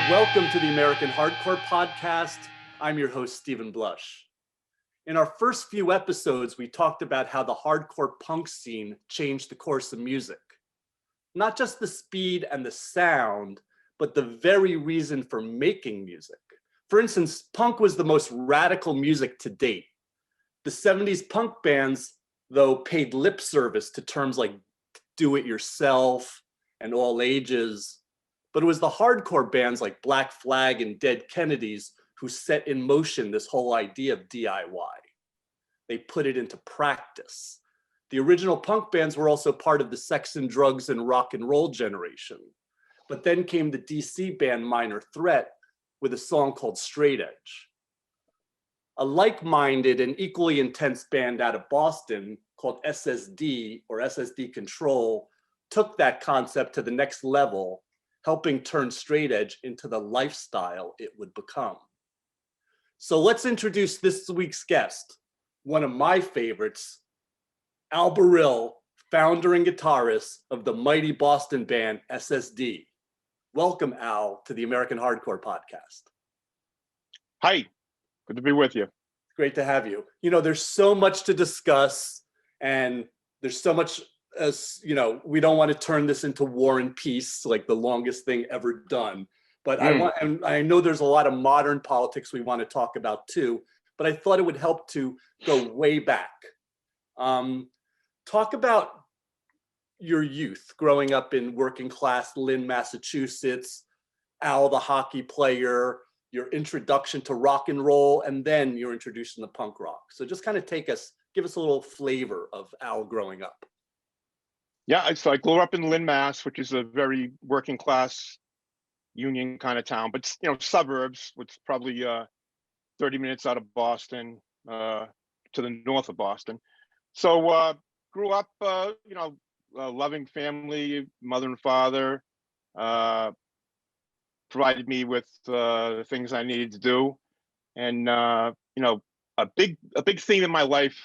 Welcome to the American Hardcore Podcast. I'm your host, Stephen Blush. In our first few episodes, we talked about how the hardcore punk scene changed the course of music. Not just the speed and the sound, but the very reason for making music. For instance, punk was the most radical music to date. The 70s punk bands, though, paid lip service to terms like do-it-yourself and all ages. But it was the hardcore bands like Black Flag and Dead Kennedys who set in motion this whole idea of DIY. They put it into practice. The original punk bands were also part of the sex and drugs and rock and roll generation. But then came the DC band Minor Threat with a song called Straight Edge. A like-minded and equally intense band out of Boston called SSD or SSD Control took that concept to the next level, helping turn straight edge into the lifestyle it would become. So let's introduce this week's guest, one of my favorites, Al Barile, founder and guitarist of the mighty Boston band SSD. Welcome, Al, to the American Hardcore Podcast. Hi, good to be with you. Great to have you. You know, there's so much to discuss, and there's so much, as you know, we don't want to turn this into War and Peace, like the longest thing ever done. But I know there's a lot of modern politics we want to talk about too, but I thought it would help to go way back. Talk about your youth growing up in working class Lynn, Massachusetts, Al, the hockey player, your introduction to rock and roll, and then your introduction to punk rock. So just kind of give us a little flavor of Al growing up. Yeah, so I grew up in Lynn, Mass, which is a very working class union kind of town, but suburbs, which is probably 30 minutes out of Boston, to the north of Boston. So grew up, loving family, mother and father, provided me with the things I needed to do. And, a big theme in my life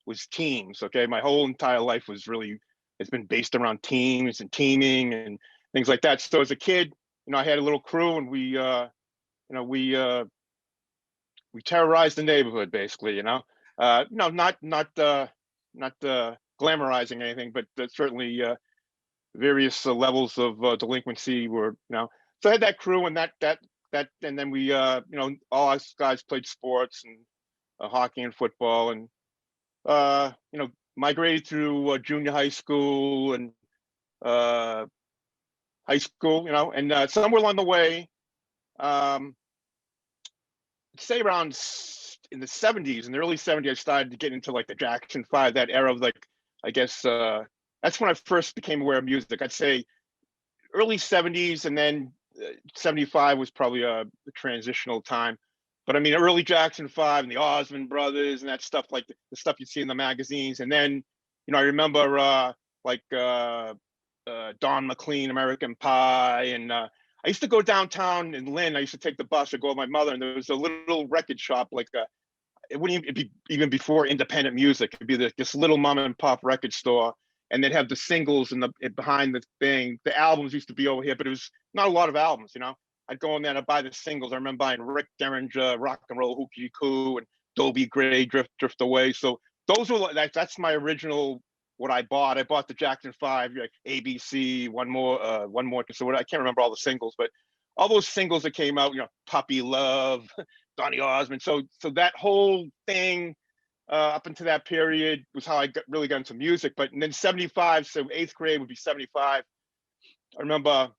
was teams. Okay. My whole entire life it's been based around teams and teaming and things like that. So as a kid, I had a little crew, and we terrorized the neighborhood, basically. Not glamorizing anything, but certainly various levels of delinquency were. So I had that crew, and that, and then we, all us guys played sports and hockey and football, and migrated through junior high school and high school, and somewhere along the way, say around in the 70s, in the early 70s, I started to get into like the Jackson 5, that era of like, I guess, that's when I first became aware of music. I'd say early 70s, and then 75 was probably a transitional time. But I mean, early Jackson 5 and the Osmond Brothers and that stuff, like the stuff you see in the magazines. And then, I remember Don McLean, American Pie. And I used to go downtown in Lynn. I used to take the bus or go with my mother. And there was a little record shop, it wouldn't even be even before independent music. It'd be this little mom and pop record store. And they'd have the singles behind the thing. The albums used to be over here, but it was not a lot of albums, I'd go in there and buy the singles. I remember buying Rick Derringer, Rock and Roll Hookie Coo, and Dobie Gray, Drift Away. So those were that's my original what I bought. I bought the Jackson 5, like ABC, one more. So I can't remember all the singles, but all those singles that came out, Puppy Love, Donny Osmond. So that whole thing up until that period was how I really got into music. But then 75, so 8th grade would be 75. I remember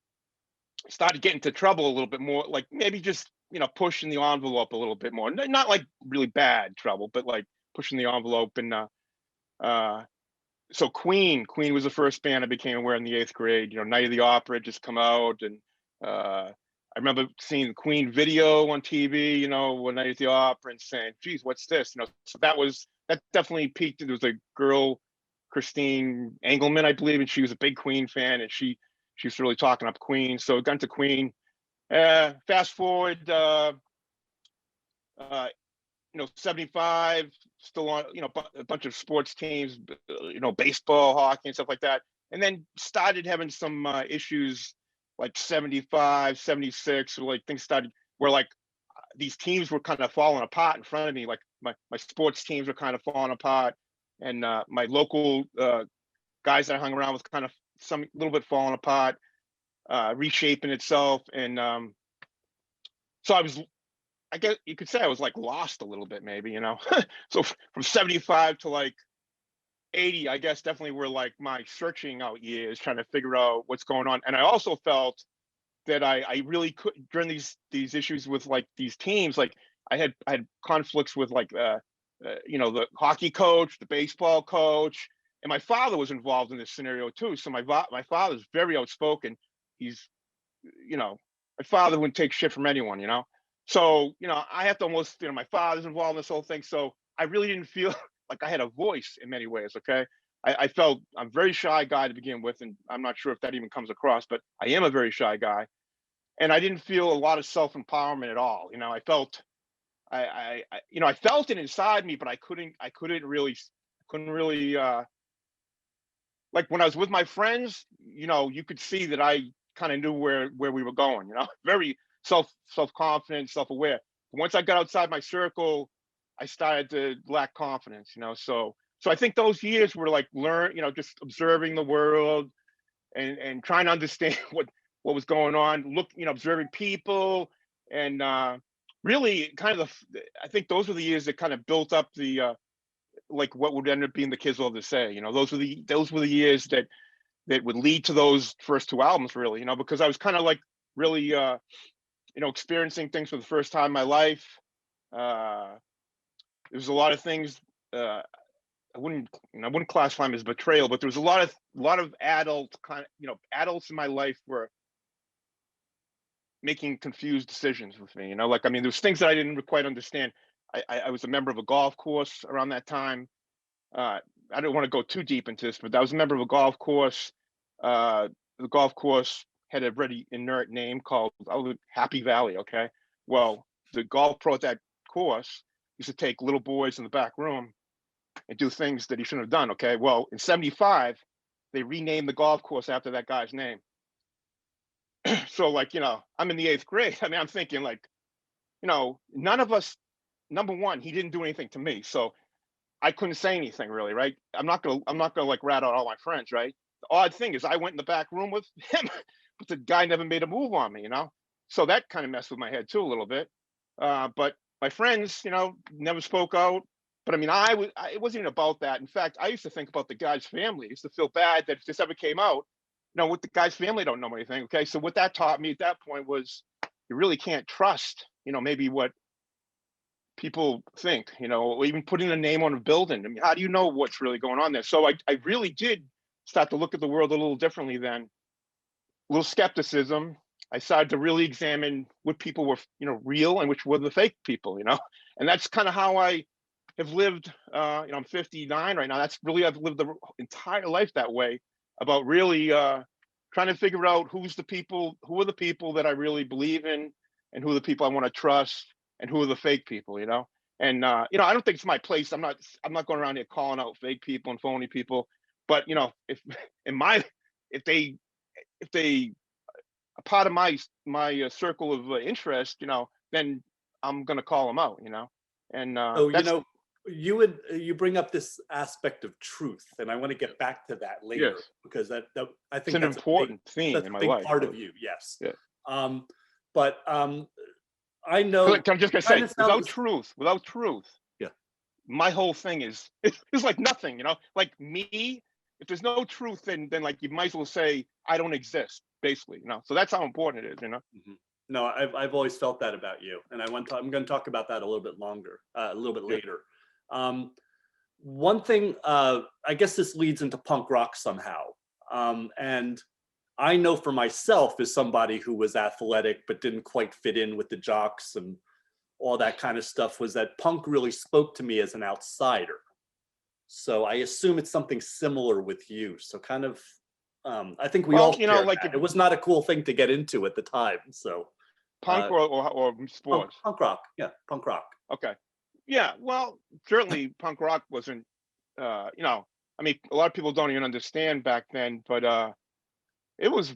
started getting into trouble a little bit more, like maybe just pushing the envelope a little bit more, not like really bad trouble, but like pushing the envelope. And so Queen was the first band I became aware in the 8th grade. Night of the Opera had just come out, and I remember seeing the Queen video on TV, when Night at the Opera, and saying, geez, what's this? So that definitely peaked. There was a girl, Christine Engelman, I believe, and she was a big Queen fan, and she was really talking up Queen. So got into Queen. Fast forward, 75, still on, a bunch of sports teams, baseball, hockey, and stuff like that. And then started having some issues like 75, 76, like things started where like these teams were kind of falling apart in front of me. Like my sports teams were kind of falling apart, and my local guys that I hung around with kind of some little bit falling apart, reshaping itself. And so I guess you could say I was like lost a little bit, maybe, you know. So from 75 to like 80, I guess definitely were like my searching out years, trying to figure out what's going on. And I also felt that I really could during these issues with like these teams, like I had conflicts with like you know, the hockey coach, the baseball coach, and my father was involved in this scenario too. So my father's very outspoken. He's, you know, my father wouldn't take shit from anyone, you know. So, you know, I have to almost, you know, my father's involved in this whole thing. So I really didn't feel like I had a voice in many ways. Okay. I felt I'm a very shy guy to begin with, and I'm not sure if that even comes across, but I am a very shy guy. And I didn't feel a lot of self-empowerment at all. You know, I felt you know, I felt it inside me, but I couldn't really like when I was with my friends, you know, you could see that I kind of knew where we were going, you know, very self-confident, self-aware. Once I got outside my circle, I started to lack confidence, you know. So I think those years were like you know, just observing the world and trying to understand what was going on, you know, observing people, and really kind of I think those were the years that kind of built up the like what would end up being the Kids Love to Say, you know. Those were the years that would lead to those first two albums, really, you know, because I was kind of like really you know, experiencing things for the first time in my life. There's a lot of things I wouldn't classify them as betrayal, but there was a lot of adult kind of, you know, adults in my life were making confused decisions with me, you know. Like, I mean, there's things that I didn't quite understand. I was a member of a golf course around that time. I don't want to go too deep into this, but I was a member of a golf course. The golf course had a very inert name called Happy Valley. Okay, well, the golf pro at that course used to take little boys in the back room and do things that he shouldn't have done. Okay, well, in '75, they renamed the golf course after that guy's name. So, like, you know, I'm in the 8th grade. I mean, I'm thinking like, you know, none of us. Number one, he didn't do anything to me, so I couldn't say anything really, right? I'm not gonna like rat out all my friends, right? The odd thing is I went in the back room with him, but the guy never made a move on me, you know? So that kind of messed with my head too a little bit. But my friends, you know, never spoke out. But I mean, it wasn't even about that. In fact, I used to think about the guy's family. I used to feel bad that if this ever came out, you know, with the guy's family don't know anything. Okay. So what that taught me at that point was you really can't trust, you know, maybe what people think, you know, or even putting a name on a building. I mean, how do you know what's really going on there? So I really did start to look at the world a little differently then, a little skepticism. I started to really examine what people were, you know, real and which were the fake people, you know, and that's kind of how I have lived. You know, I'm 59 right now. That's really, I've lived the entire life that way, about really trying to figure out who are the people that I really believe in, and who are the people I want to trust, and who are the fake people, you know. And you know, I don't think it's my place. I'm not going around here calling out fake people and phony people. But you know, if in my if they a part of my circle of interest, you know, then I'm gonna call them out, you know. And So, you that's know, you bring up this aspect of truth, and I want to get back to that later yes, because that I it's think an important theme that's in a my big life. part of you. Yes. Yeah. Um, but I Like, know I'm just gonna it kind say, of sounds. without truth, Yeah. my whole thing is it's like nothing, you know. Like me, if there's no truth, then like you might as well say I don't exist, basically, you know. So that's how important it is, you know. Mhm. No, I've always felt that about you, and I'm going to talk about that a little bit longer, a little bit Yeah. later. Um, One thing, I guess this leads into punk rock somehow, and I know for myself as somebody who was athletic but didn't quite fit in with the jocks and all that kind of stuff, was that punk really spoke to me as an outsider. So I assume it's something similar with you. So kind of, I think we all Well, you know, share like that. It was not a cool thing to get into at the time. So punk or sports. punk rock, yeah, punk rock. Okay. Yeah. Well, certainly punk rock wasn't. You know, I mean, a lot of people don't even understand back then, but it was,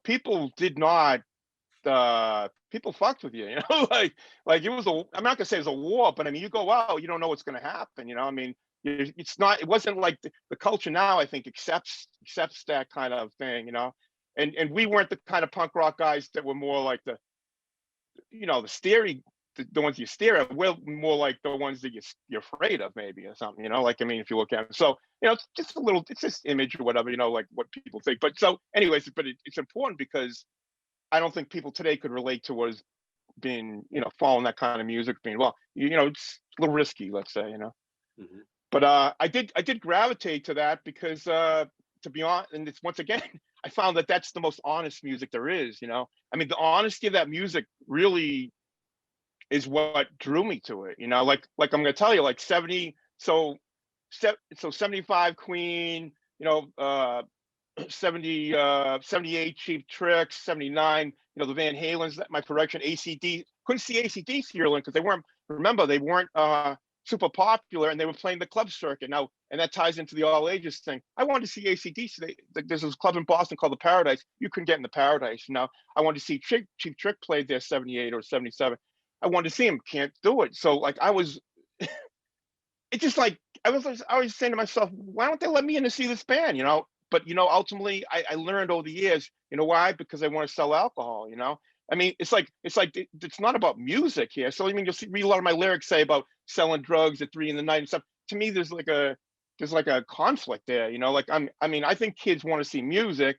people did not, people fucked with you, like it was I'm not gonna say it was a war, but I mean, you go out, you don't know what's gonna happen, I mean, it's not, it wasn't like the culture now, I think, accepts that kind of thing, and we weren't the kind of punk rock guys that were more like the scary, the ones you stare at. We're more like the ones that you're afraid of, maybe, or something. Like, I mean, if you look at it, so it's just it's just image or whatever. Like what people think. But so, anyways, but it's important because I don't think people today could relate to what is being, following that kind of music. Being well, it's a little risky, let's say, Mhm. But I did gravitate to that because to be honest, and it's once again, I found that that's the most honest music there is. I mean, the honesty of that music really is what drew me to it. Like I'm gonna tell you, like 70, so 75 Queen, 70 78 Cheap Tricks, 79, the Van Halens, my correction, ACD. Couldn't see ACDC here because they weren't super popular, and they were playing the club circuit now, and that ties into the all ages thing. I wanted to see ACDC. There's this club in Boston called the Paradise. You couldn't get in the Paradise. I wanted to see Cheap Trick played there 78 or 77. I wanted to see him, can't do it. So like it's just like I was saying to myself, why don't they let me in to see this band? But ultimately I learned over the years, why? Because I want to sell alcohol. I mean, it's not about music here. So I mean, read a lot of my lyrics say about selling drugs at 3 a.m. and stuff. To me, there's like a conflict there. Like I mean, I think kids want to see music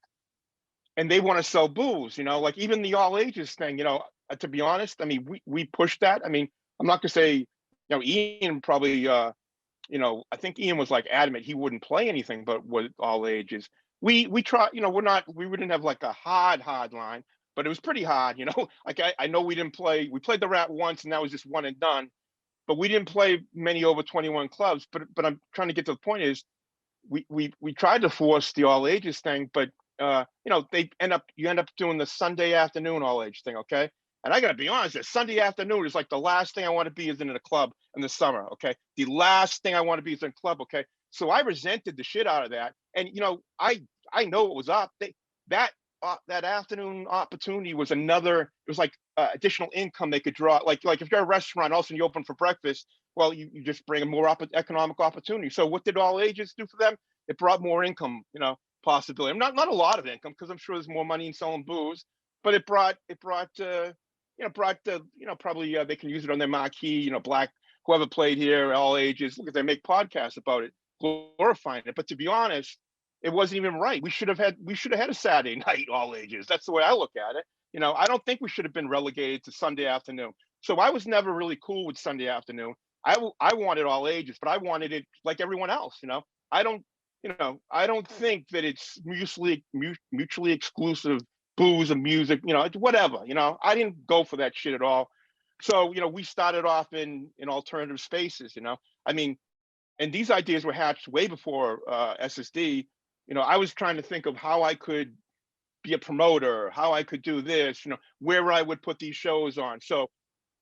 and they want to sell booze. Like even the all ages thing. To be honest, I mean, we pushed that. I mean, I'm not gonna say, Ian probably. I think Ian was like adamant he wouldn't play anything but with all ages. We try, we wouldn't have like a hard line, but it was pretty hard. Like I know we played the Rat once and that was just one and done, but we didn't play many over 21 clubs. But I'm trying to get to the point is we tried to force the all ages thing, but you end up doing the Sunday afternoon all age thing, okay? And I gotta be honest, that Sunday afternoon is like the last thing I want to be is in a club in the summer, okay? The last thing I want to be is in a club, okay? So I resented the shit out of that, and I know what was up. That that afternoon opportunity was another. It was like additional income they could draw. Like if you're a restaurant, all of a sudden you open for breakfast. Well, you just bring a more economic opportunity. So what did all ages do for them? It brought more income, possibility. Not a lot of income because I'm sure there's more money in selling booze, but it brought probably they can use it on their marquee, black, whoever played here, all ages. Look at, they make podcasts about it, glorifying it. But to be honest, it wasn't even right. We should have had a Saturday night all ages. That's the way I look at it. I don't think we should have been relegated to Sunday afternoon. So I was never really cool with Sunday afternoon. I wanted all ages, but I wanted it like everyone else. I don't I don't think that it's mutually exclusive booze and music, whatever, I didn't go for that shit at all. So, we started off in alternative spaces, I mean, and these ideas were hatched way before SSD. I was trying to think of how I could be a promoter, how I could do this, where I would put these shows on. So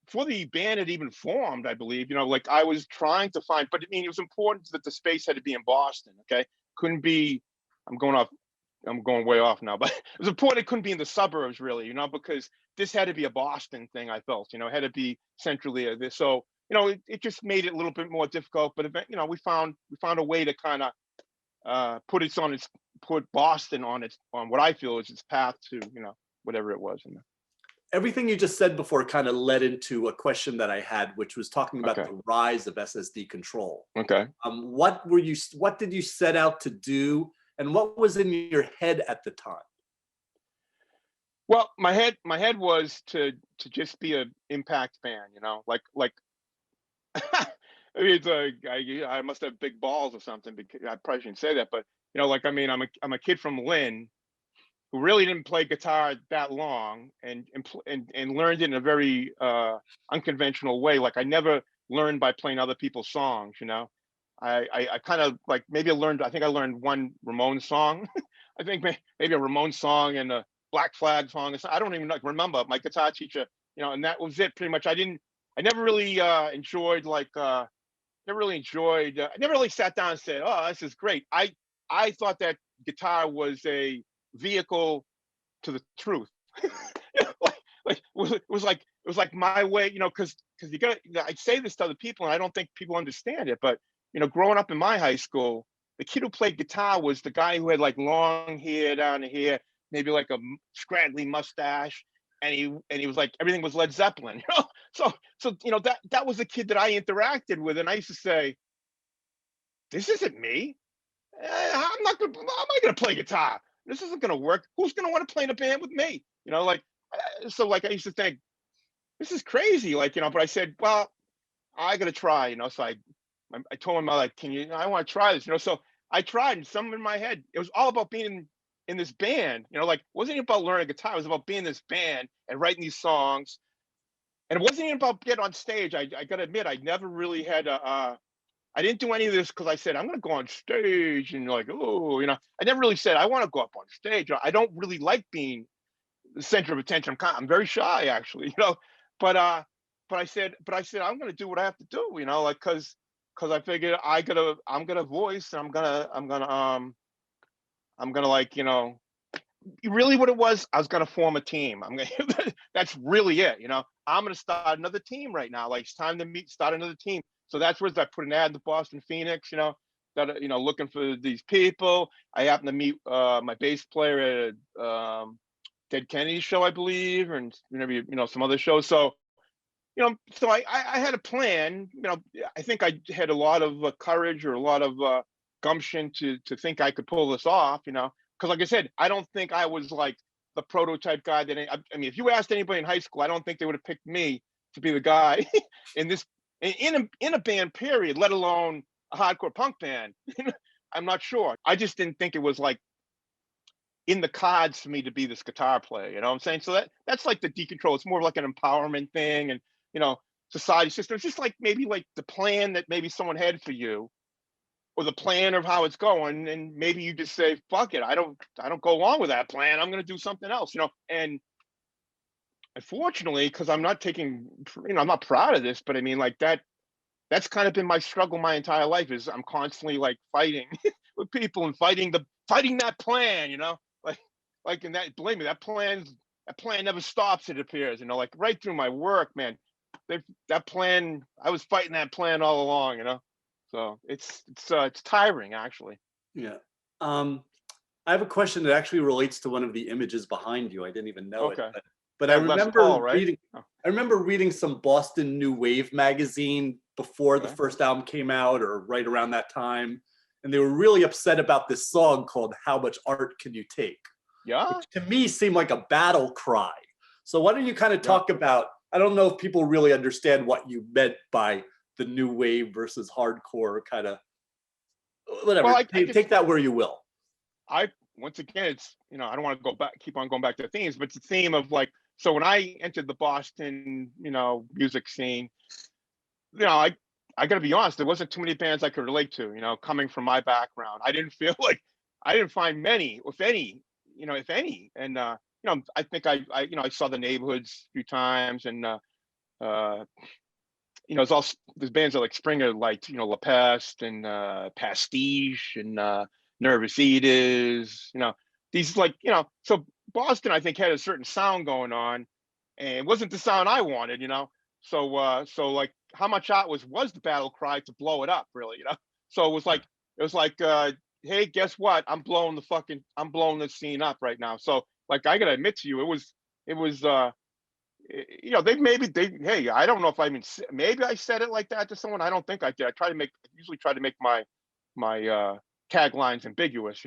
before the band had even formed, I believe, like I was trying to find, but I mean, it was important that the space had to be in Boston, okay? Couldn't be, I'm going way off now, but it was important it couldn't be in the suburbs really, because this had to be a Boston thing, I felt, it had to be centrally this. So, it just made it a little bit more difficult, but we found a way to kind of put Boston on what I feel is its path to, whatever it was. Everything you just said before kind of led into a question that I had, which was talking about Okay. the rise of SSD Control. Okay. What did you set out to do, and what was in your head at the time? Well, my head was to just be a impact fan, like I mean, it's like I must have big balls or something because I probably shouldn't say that, but like I mean, I'm a kid from Lynn who really didn't play guitar that long and learned it in a very unconventional way. Like I never learned by playing other people's songs, I kind of like maybe I think I learned one Ramones song. I think maybe a Ramones song and a Black Flag song. I don't even remember. My guitar teacher, and that was it pretty much. I never really enjoyed I never really sat down and said, "Oh, this is great." I thought that guitar was a vehicle to the truth. It was like my way, because you got. I say this to other people, and I don't think people understand it. But growing up in my high school, the kid who played guitar was the guy who had like long hair down to here, maybe like a scraggly mustache, and he was like everything was Led Zeppelin. So that was the kid that I interacted with, and I used to say, "This isn't me. I'm not gonna. How am I gonna play guitar? This isn't gonna work. Who's gonna want to play in a band with me? So like I used to think this is crazy. But I said, well, I gotta try. So I told him, like, can you? I want to try this. So I tried, and some in my head, it was all about being in this band. Like it wasn't even about learning guitar. It was about being in this band and writing these songs. And it wasn't even about getting on stage. I gotta admit, I never really had a. I didn't do any of this because I said I'm going to go on stage and like, oh, I never really said I want to go up on stage. I don't really like being the center of attention. I'm very shy actually, but but I said I'm going to do what I have to do, like because I figured I'm gonna voice and I'm gonna like really what it was. I was gonna form a team. I'm gonna that's really it. I'm gonna start another team right now. Like it's time to start another team. So that's where I put an ad in the Boston Phoenix. That looking for these people. I happened to meet my bass player at Dead Kennedy's show, I believe, and maybe some other shows. So so I had a plan. I think I had a lot of courage or a lot of gumption to think I could pull this off. Because like I said, I don't think I was like the prototype guy that I mean, if you asked anybody in high school, I don't think they would have picked me to be the guy in this in a band period, let alone a hardcore punk band. I'm not sure. I just didn't think it was like in the cards for me to be this guitar player. You know what I'm saying? So that's like the decontrol. It's more like an empowerment thing, and society system. It's just like maybe like the plan that maybe someone had for you, or the plan of how it's going, and maybe you just say, "Fuck it, I don't go along with that plan. I'm going to do something else." And unfortunately, because I'm not taking, I'm not proud of this, but I mean, like that's kind of been my struggle my entire life. Is I'm constantly like fighting with people and fighting that plan. Like and that believe me, that plan never stops. It appears, like right through my work, man. That plan, I was fighting that plan all along. So it's tiring actually. Yeah. I have a question that actually relates to one of the images behind you. I didn't even know it, Okay. but I That Les Paul, right? Oh, I remember reading some Boston New Wave magazine before the okay. first album came out, or right around that time, and they were really upset about this song called "How Much Art Can You Take," Yeah. which to me seemed like a battle cry. So why don't you kind of Yeah. talk about? I don't know if people really understand what you meant by the new wave versus hardcore kind of whatever. Well, I Take just that where you will. once again, it's I don't want to keep on going back to the themes, but it's the theme of like, so when I entered the Boston music scene, I got to be honest, there wasn't too many bands I could relate to. Coming from my background, I didn't feel like I didn't find many, if any. And I think I saw the Neighborhoods a few times, and it's all there's bands that like Springer liked, La Peste and Pastiche and Nervous Eaters, these like, so Boston, I think, had a certain sound going on, and it wasn't the sound I wanted. So like How Much Art was the battle cry to blow it up, really. So it was like hey, guess what? I'm blowing the scene up right now. So like I gotta admit to you, it was hey, I don't know if maybe I said it like that to someone. I don't think I did. Usually try to make my taglines ambiguous,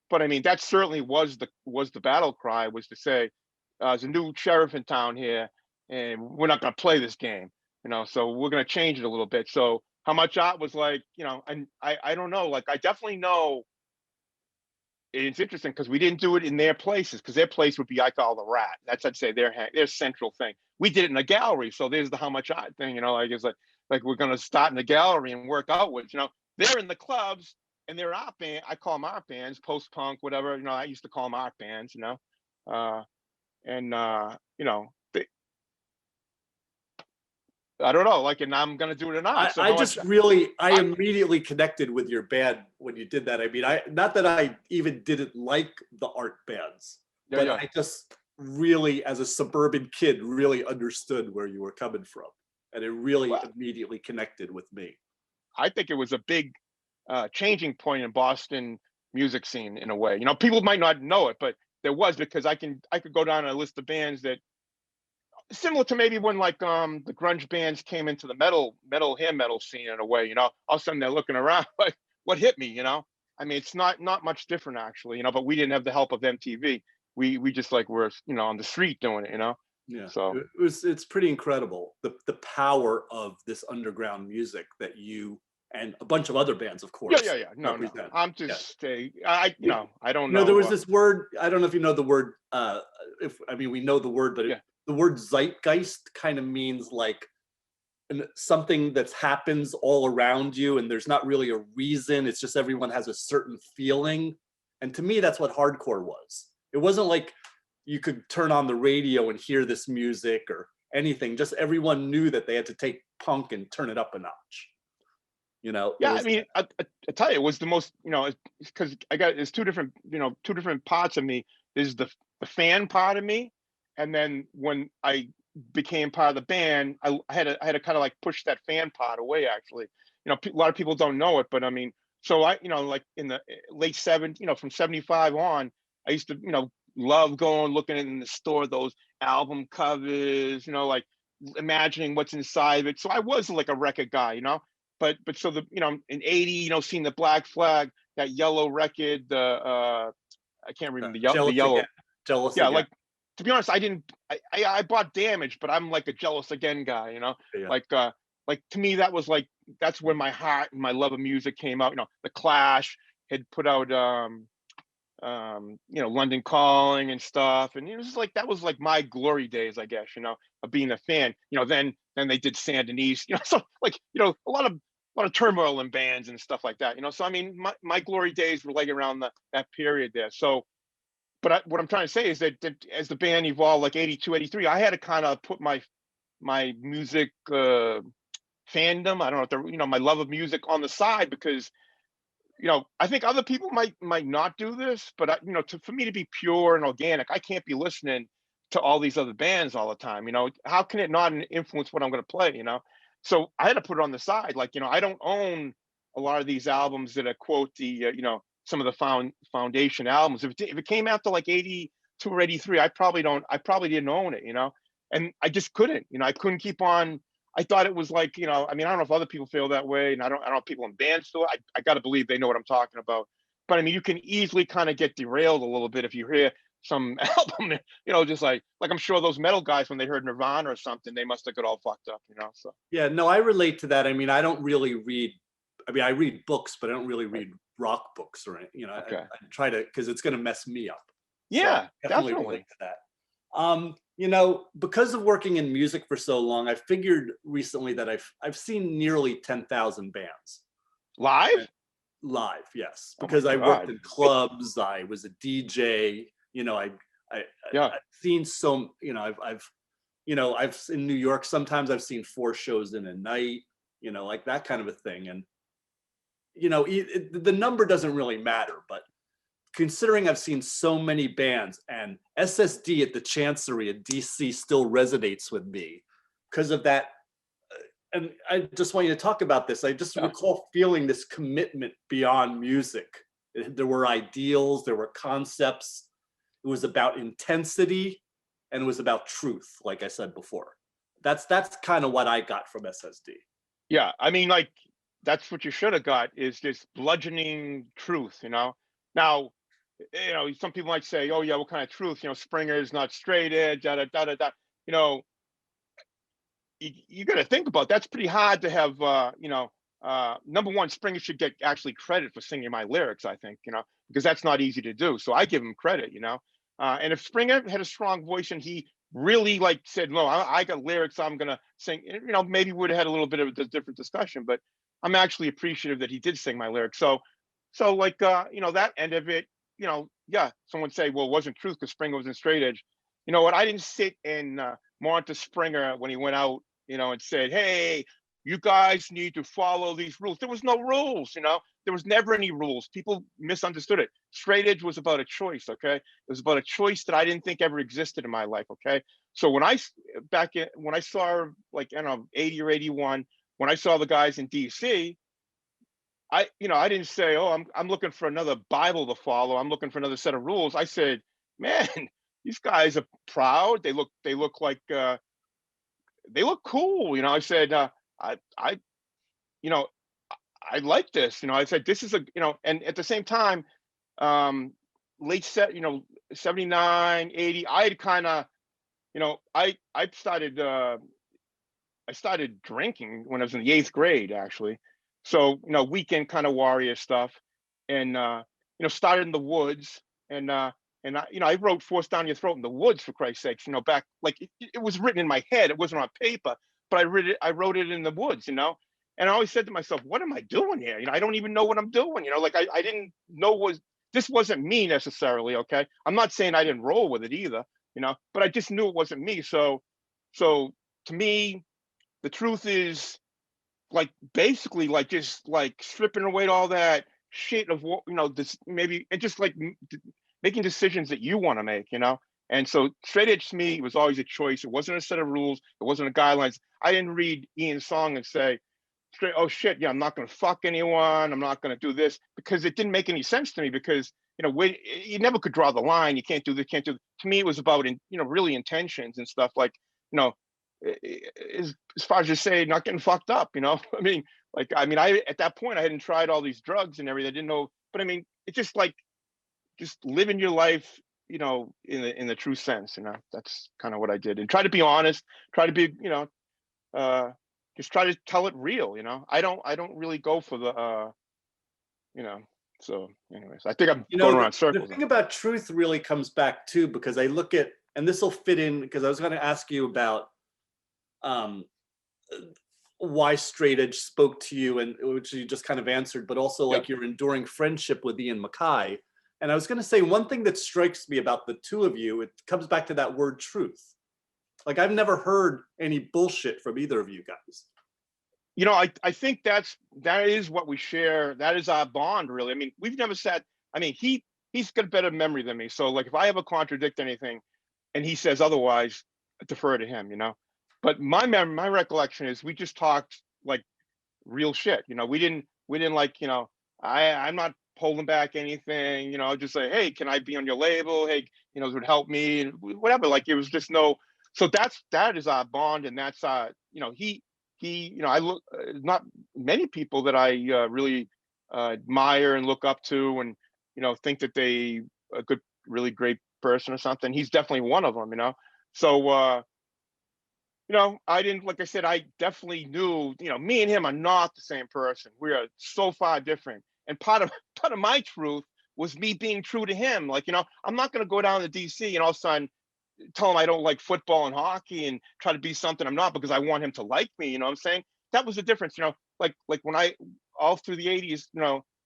but I mean that certainly was the battle cry, was to say there's a new sheriff in town here, and we're not going to play this game, so we're going to change it a little bit. So How Much Art was like, and I don't know, like I definitely know. It's interesting because we didn't do it in their places, because their place would be I Call the Rat. That's, I'd say, their central thing. We did it in a gallery, so there's the How Much Art thing. Like it's like we're gonna start in the gallery and work outwards. They're in the clubs and they're art band. I call them art bands, post punk, whatever. I used to call them art bands. And they, I don't know, like, and I'm gonna do it or not. So I no, just really, I I immediately connected with your band when you did that. I mean, not that I even didn't like the art bands, yeah, but yeah. I just really, as a suburban kid, really understood where you were coming from. And it really Well, immediately connected with me. I think it was a big changing point in Boston music scene in a way. You know, people might not know it, but there was, because I could go down a list of bands that similar to maybe when like the grunge bands came into the hair metal scene in a way. You know, all of a sudden they're looking around like, what hit me? You know, I mean, it's not much different actually. You know, but we didn't have the help of MTV. We just like were, you know, on the street doing it. You know, Yeah, so it's pretty incredible, the power of this underground music that you and a bunch of other bands, of yeah, course, yeah, yeah. No, no. represent. I'm Yeah. just I you You know, I don't you know, there know. was this word, I don't know if you know the word, if I mean, we know the word, but Yeah, the word zeitgeist kind of means like something that happens all around you and there's not really a reason. It's just everyone has a certain feeling. And to me, that's what hardcore was. It wasn't like you could turn on the radio and hear this music or anything. Just everyone knew that they had to take punk and turn it up a notch. You know, it yeah. I was, mean, I tell you, it was the most, you know, because I got there's two different, you know, two different parts of me. There's the fan part of me, and then when I became part of the band, I had to kind of like push that fan part away. Actually, you know, a lot of people don't know it, but I mean, so I, you know, like in the late '70s, you know, from '75 on, I used to, you know, love going looking in the store those album covers, you know, like imagining what's inside of it. So I was like a record guy, you know. But so the, you know, in '80, you know, seeing the Black Flag, that yellow record, the I can't remember the jealous again, yellow. jealous Yeah, again. like, to be honest, I didn't. I bought Damage, but I'm like a Jealous Again guy, you know. Yeah. Like to me that was like, that's where my heart and my love of music came out. You know, the Clash had put out you know, London Calling and stuff, and it was like, that was like my glory days, I guess, you know, of being a fan. You know, then they did Sand and East, you know, so like, you know, a lot of turmoil in bands and stuff like that, you know. So I mean, my glory days were like around that period there. So but what I'm trying to say is that as the band evolved, like '82, '83, I had to kind of put my music fandom, I don't know, you know, my love of music on the side, because, you know, I think other people might not do this, but you know, for me to be pure and organic, I can't be listening to all these other bands all the time. You know, how can it not influence what I'm going to play? You know, so I had to put it on the side. Like, you know, I don't own a lot of these albums that are quote the you know, some of the foundation albums. If it came after like '82 or '83, I probably didn't own it. You know, and I just couldn't. You know, I couldn't keep on. I thought it was like, you know, I mean, I don't know if other people feel that way, and I don't know if people in bands do it. I got to believe they know what I'm talking about. But I mean, you can easily kind of get derailed a little bit if you hear some album, you know, just like I'm sure those metal guys, when they heard Nirvana or something, they must have got all fucked up, you know. So Yeah, no, I relate to that. I mean, I don't really read, I mean, I read books, but I don't really right. read rock books or anything. You know, Okay. I try to, because it's going to mess me up. So I Yeah, definitely relate definitely. to that. You know, because of working in music for so long, I figured recently that I've seen nearly 10,000 bands Live? live. Yes, Oh my because I worked God. in clubs, I was a DJ. You know, Yeah. I've seen so, you know, I've you know, I've in New York, sometimes I've seen 4 shows in a night, you know, like that kind of a thing. And you know, the number doesn't really matter, but considering I've seen so many bands, and SSD at the Chancery in DC still resonates with me because of that. And I just want you to talk about this. I just Yeah. recall feeling this commitment beyond music. There were ideals, there were concepts. It was about intensity, and it was about truth, like I said before. That's kind of what I got from SSD. Yeah. I mean, like, that's what you should have got, is this bludgeoning truth, you know. Now, you know, some people might say, oh yeah, what kind of truth? You know, Springer is not straight edge, da da da da da. You know, you got to think about, that's pretty hard to have. You know, number one, Springer should get actually credit for singing my lyrics, I think, you know, because that's not easy to do. So I give him credit, you know. And if Springer had a strong voice and he really like said, no, I got lyrics, I'm gonna sing, you know, maybe we would have had a little bit of a different discussion. But I'm actually appreciative that he did sing my lyrics. So like, you know, that end of it, you know, yeah, someone say, well, it wasn't truth because Springer was in straight edge. You know what? I didn't sit and monitor Springer when he went out and said, hey, you guys need to follow these rules. There was no rules, there was never any rules. People misunderstood it. Straight edge was about a choice, okay? It was about a choice that I didn't think ever existed in my life, okay? So when I saw, like, I don't know, 80 or 81, when I saw the guys in DC, I didn't say, oh, I'm looking for another Bible to follow. I'm looking for another set of rules. I said, man, these guys are proud. They look like, they look cool. I said, I, you know, I like this. I said, this is and at the same time, late set, 79, 80, I had kind of, I started drinking when I was in the 8th grade, actually. So, weekend kind of warrior stuff, and started in the woods, and I wrote "Force Down Your Throat" in the woods, for Christ's sakes. Back, like, it was written in my head. It wasn't on paper, but I wrote it in the woods. And I always said to myself, "What am I doing here? I don't even know what I'm doing. Like, I didn't know this wasn't me necessarily. Okay, I'm not saying I didn't roll with it either. But I just knew it wasn't me. So to me, the truth is, like, basically, like, just like stripping away all that shit of what this maybe, and just like making decisions that you want to make. And so straight edge to me was always a choice. It wasn't a set of rules. It wasn't a guidelines. I didn't read Ian's song and say straight, oh shit, yeah, I'm not going to fuck anyone. I'm not going to do this, because it didn't make any sense to me, because you never could draw the line. You can't do this, can't do. To me, it was about really intentions and stuff, like, as far as you say, not getting fucked up. I mean, I at that point I hadn't tried all these drugs and everything. I didn't know, but I mean, it's just like, just living your life, in the true sense. That's kind of what I did, and try to be honest, try to be, just try to tell it real. I don't really go for the, so anyways, I think I'm going around circles. The thing about truth really comes back too, because I look at, and this will fit in, because I was going to ask you about why straight edge spoke to you, and which you just kind of answered, but also like your enduring friendship with Ian MacKaye. And I was going to say, one thing that strikes me about the two of you, it comes back to that word truth. Like, I've never heard any bullshit from either of you guys. I think that is what we share. That is our bond, really. I mean, we've never said, I mean, he's got a better memory than me. So, like, if I ever contradict anything and he says otherwise, I defer to him, But my recollection is we just talked like real shit. We didn't like, I'm not holding back anything, just say, hey, can I be on your label? Hey, it would help me, and whatever. Like, it was just no. So that is our bond, and that's I look, not many people that I really admire and look up to, and think that they a good, really great person or something. He's definitely one of them. So I didn't, like I said, I definitely knew, me and him are not the same person. We are so far different. And part of my truth was me being true to him. Like, I'm not going to go down to DC and all of a sudden tell him I don't like football and hockey and try to be something I'm not, because I want him to like me. You know what I'm saying? That was the difference. Like when I, all through the 80s,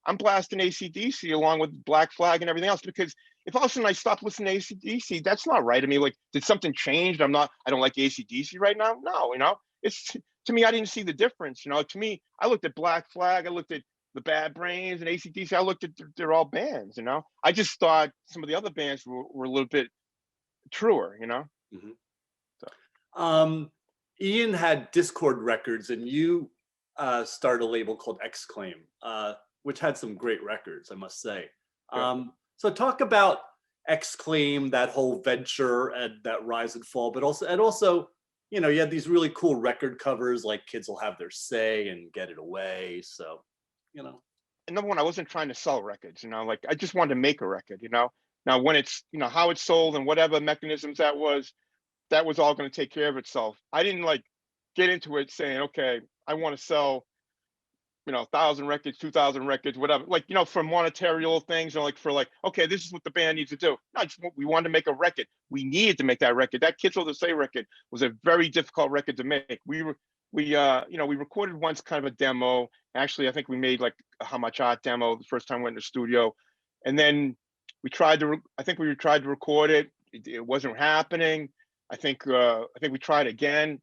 I'm blasting AC/DC along with Black Flag and everything else, because if all of a sudden I stop listening to AC/DC, that's not right. I mean, like, did something change? I don't like AC/DC right now. No, it's, to me, I didn't see the difference. To me, I looked at Black Flag, I looked at the Bad Brains and AC/DC. I looked at, they're all bands. I just thought some of the other bands were a little bit truer. Mm-hmm. So. Ian had Discord Records, and you started a label called Exclaim, which had some great records, I must say. So talk about Exclaim, that whole venture, and that rise and fall, but also, you had these really cool record covers, like Kids Will Have Their Say and Get It Away. So, And number one, I wasn't trying to sell records, like, I just wanted to make a record. Now when it's, how it's sold and whatever mechanisms that was all going to take care of itself. I didn't like get into it saying, okay, I want to sell, 1,000 records, 2,000 records, whatever, like, for monetary things, or like, for like, okay, this is what the band needs to do. No, we wanted to make a record. We needed to make that record. That Kids Will Have Their Say record was a very difficult record to make. We recorded once, kind of a demo. Actually, I think we made like a How Much Art demo the first time we went in the studio. And then we tried to record it. It wasn't happening. I think we tried again.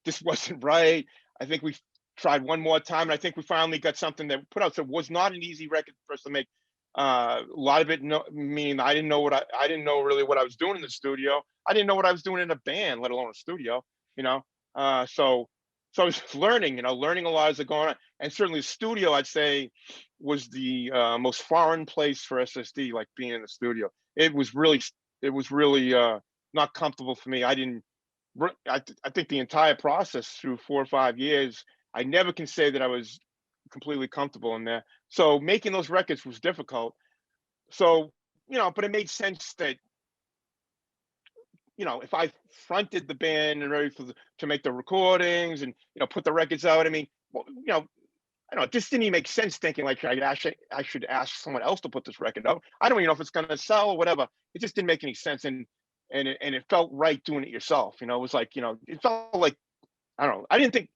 this wasn't right. I think we tried one more time, and I think we finally got something that we put out. So it was not an easy record for us to make. A lot of it, no, meaning I didn't know I didn't know really what I was doing in the studio. I didn't know what I was doing in a band, let alone a studio. You know, so I was learning, learning a lot as it going on. And certainly the studio, I'd say, was the most foreign place for SSD, like being in the studio. It was really not comfortable for me. I think the entire process through 4 or 5 years, I never can say that I was completely comfortable in there. So making those records was difficult. So, but it made sense that, if I fronted the band and ready to make the recordings and, put the records out, I mean, well, I don't know, it just didn't even make sense thinking like I should ask someone else to put this record out. I don't even know if it's gonna sell or whatever. It just didn't make any sense. And it felt right doing it yourself. It was like, it felt like, I don't know. I didn't think,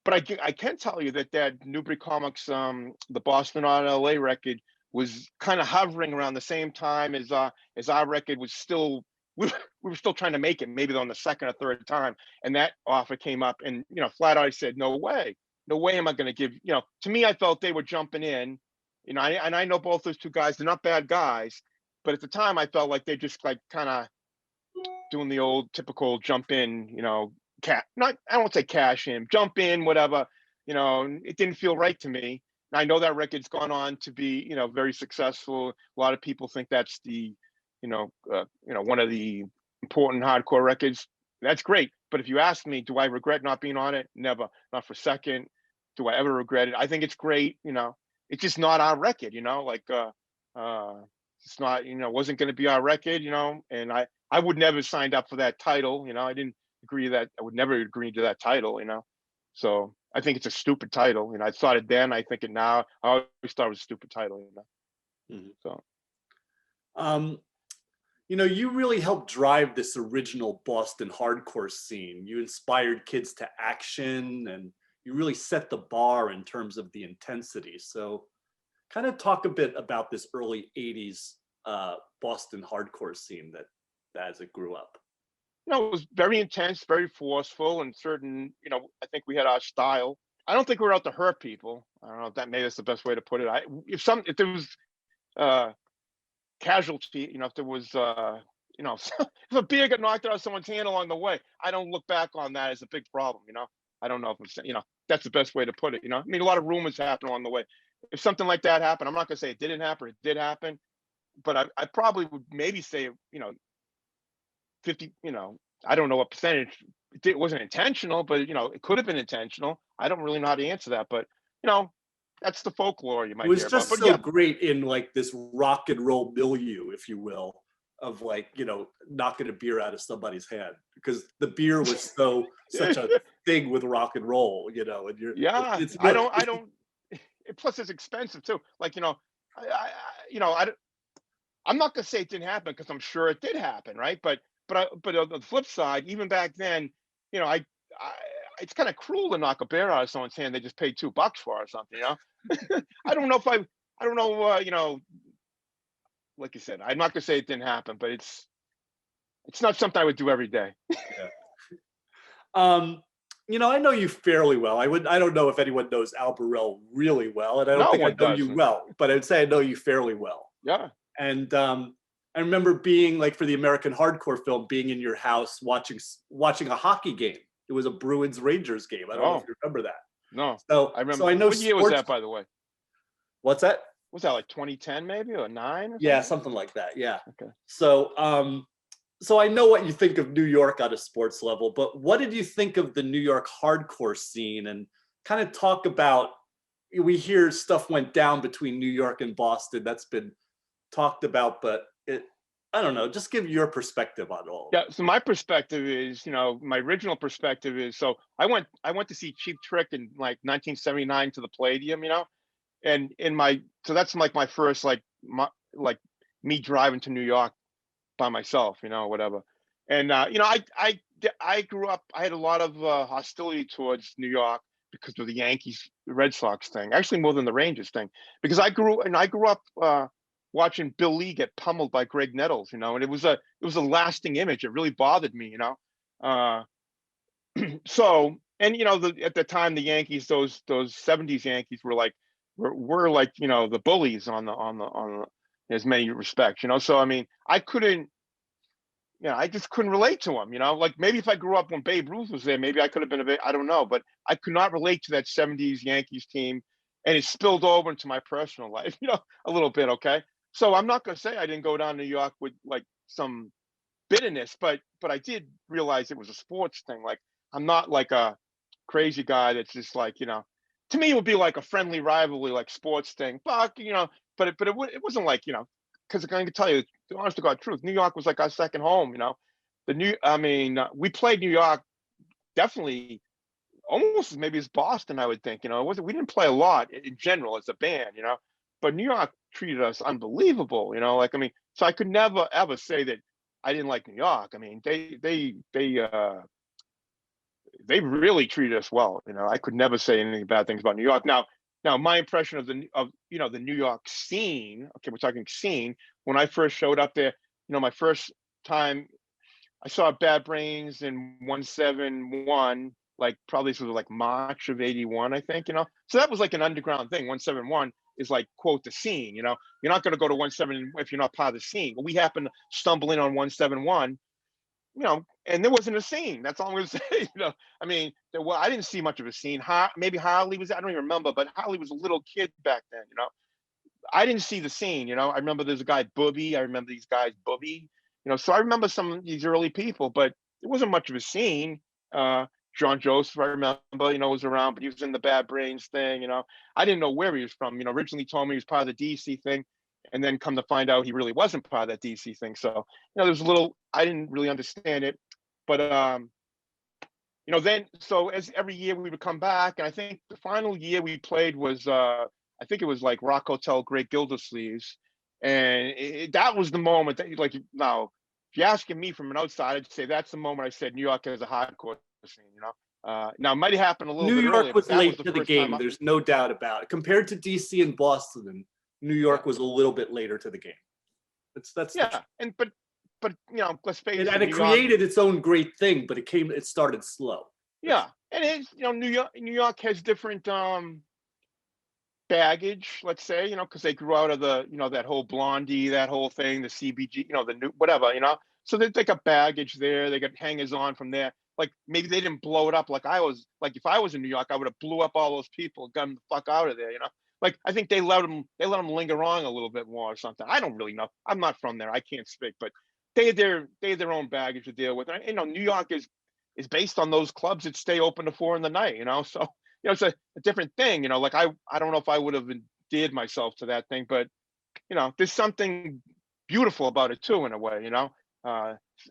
but I can tell you that Newbury Comics, the Boston on LA record was kind of hovering around the same time as our record was still, we were still trying to make it, maybe on the second or third time. And that offer came up, and, flat out I said, no way. No way am I going to give, to me, I felt they were jumping in, and I know both those two guys, they're not bad guys, but at the time I felt like they just like kind of doing the old typical jump in, not, I won't say cash in, jump in, whatever, it didn't feel right to me. And I know that record's gone on to be, very successful. A lot of people think that's the, one of the important hardcore records. That's great. But if you ask me, do I regret not being on it? Never, not for a second. Do I ever regret it? I think it's great. It's just not our record, like, it's not, wasn't going to be our record, and I would never have signed up for that title. I didn't agree that I would never agree to that title, so I think it's a stupid title. I thought it then, I think it now. I always thought it was a stupid title, so you really helped drive this original Boston hardcore scene. You inspired kids to action, and you really set the bar in terms of the intensity. So kind of talk a bit about this early 80s Boston hardcore scene that as it grew up. it was very intense, very forceful, and certain, I think we had our style. I don't think we were out to hurt people. I don't know if that maybe that's the best way to put it. If there was casualty, if there was if a beer got knocked out of someone's hand along the way, I don't look back on that as a big problem. I don't know if I'm saying, that's the best way to put it. I mean, a lot of rumors happen along the way. If something like that happened, I'm not gonna say it didn't happen, it did happen, but I probably would maybe say, 50, I don't know what percentage. It wasn't intentional, but it could have been intentional. I don't really know how to answer that, but that's the folklore you might It was hear just about. But so yeah, great in like this rock and roll milieu, if you will, of like, knocking a beer out of somebody's hand, because the beer was such a thing with rock and roll, and yeah. it's I really, don't. Plus, it's expensive too. Like, I'm not gonna say it didn't happen because I'm sure it did happen, right? But on the flip side, even back then, I it's kind of cruel to knock a bear out of someone's hand they just paid $2 for or something. I don't know if I don't know. Like you said, I'm not gonna say it didn't happen, but it's not something I would do every day. yeah. I know you fairly well. I don't know if anyone knows Al Barile really well, and I don't No think I one know you doesn't. well, but I'd say I know you fairly well. Yeah. And I remember being like, for the American hardcore film, being in your house watching a hockey game. It was a Bruins Rangers game. I don't know if Oh you remember that. no, So I remember. so I know What year was sports. that, by the way? What's that? Was that like 2010 maybe, or 9 or Yeah, something? something like that. Yeah. Okay. So I know what you think of New York on a sports level, but what did you think of the New York hardcore scene? And kind of talk about, we hear stuff went down between New York and Boston. That's been talked about, but I don't know, just give your perspective on all. Yeah. So my perspective is, my original perspective is, so I went to see Cheap Trick in like 1979 to the Palladium, and so that's like my first like me driving to New York by myself, whatever. And I grew up. I had a lot of hostility towards New York because of the Yankees Red Sox thing. Actually, more than the Rangers thing, because I grew up watching Bill Lee get pummeled by Greg Nettles, and it was a lasting image. It really bothered me, Uh, So, and at the time, the Yankees, those '70s Yankees were like, the bullies in as many respects. So I mean, I just couldn't relate to them. Like maybe if I grew up when Babe Ruth was there, maybe I could have been a bit, I don't know, but I could not relate to that '70s Yankees team, and it spilled over into my personal life, a little bit. Okay, so I'm not gonna say I didn't go down to New York with like some bitterness, but I did realize it was a sports thing. Like I'm not like a crazy guy that's just like, to me it would be like a friendly rivalry, like sports thing. But it wasn't like, because I can tell you the honest to God truth, New York was like our second home. We played New York definitely almost as maybe as Boston, I would think. It wasn't, we didn't play a lot in general as a band, but New York treated us unbelievable. Like I mean, so I could never ever say that I didn't like New York. I mean, they really treated us well. I could never say anything bad things about New York. Now my impression of the New York scene. Okay, we're talking scene. When I first showed up there, my first time I saw Bad Brains in 171. Like probably this was like March of '81, I think. So that was like an underground thing. 171 is like quote the scene. You're not going to go to 171 if you're not part of the scene. But we happened to stumble in on 171, and there wasn't a scene. That's all I'm going to say. I mean, I didn't see much of a scene. Maybe Harley was, I don't even remember, but Harley was a little kid back then. I didn't see the scene. I remember there's a guy, Booby. I remember these guys, Booby. So I remember some of these early people, but there wasn't much of a scene. John Joseph, I remember, was around, but he was in the Bad Brains thing. I didn't know where he was from. Originally told me he was part of the DC thing, and then come to find out he really wasn't part of that DC thing. So, there's a little, I didn't really understand it, but then so as every year we would come back, and I think the final year we played was I think it was like Rock Hotel, Great Gildersleeves, and that was the moment that like now if you're asking me from an outside, I'd say that's the moment I said New York has a hardcore scene. Now it might have happened a little New bit earlier, York but was that was late the to the first time. game. There's no doubt about it. Compared to DC and Boston, New York was a little bit later to the game. That's yeah, but let's face it, and it New York, created its own great thing, but it started slow. yeah, and it's New York has different baggage, let's say, because they grew out of the, that whole Blondie, that whole thing, the CBG, the new whatever, so they got baggage there, they got hangers on from there. Like maybe they didn't blow it up like I was. Like if I was in New York, I would have blew up all those people, got them the fuck out of there. Like I think they let them linger on a little bit more or something. I don't really know. I'm not from there. I can't speak, but they had their own baggage to deal with. And, New York is based on those clubs that stay open to 4 in the night. So it's a different thing. Like I don't know if I would have endeared myself to that thing, but there's something beautiful about it too, in a way.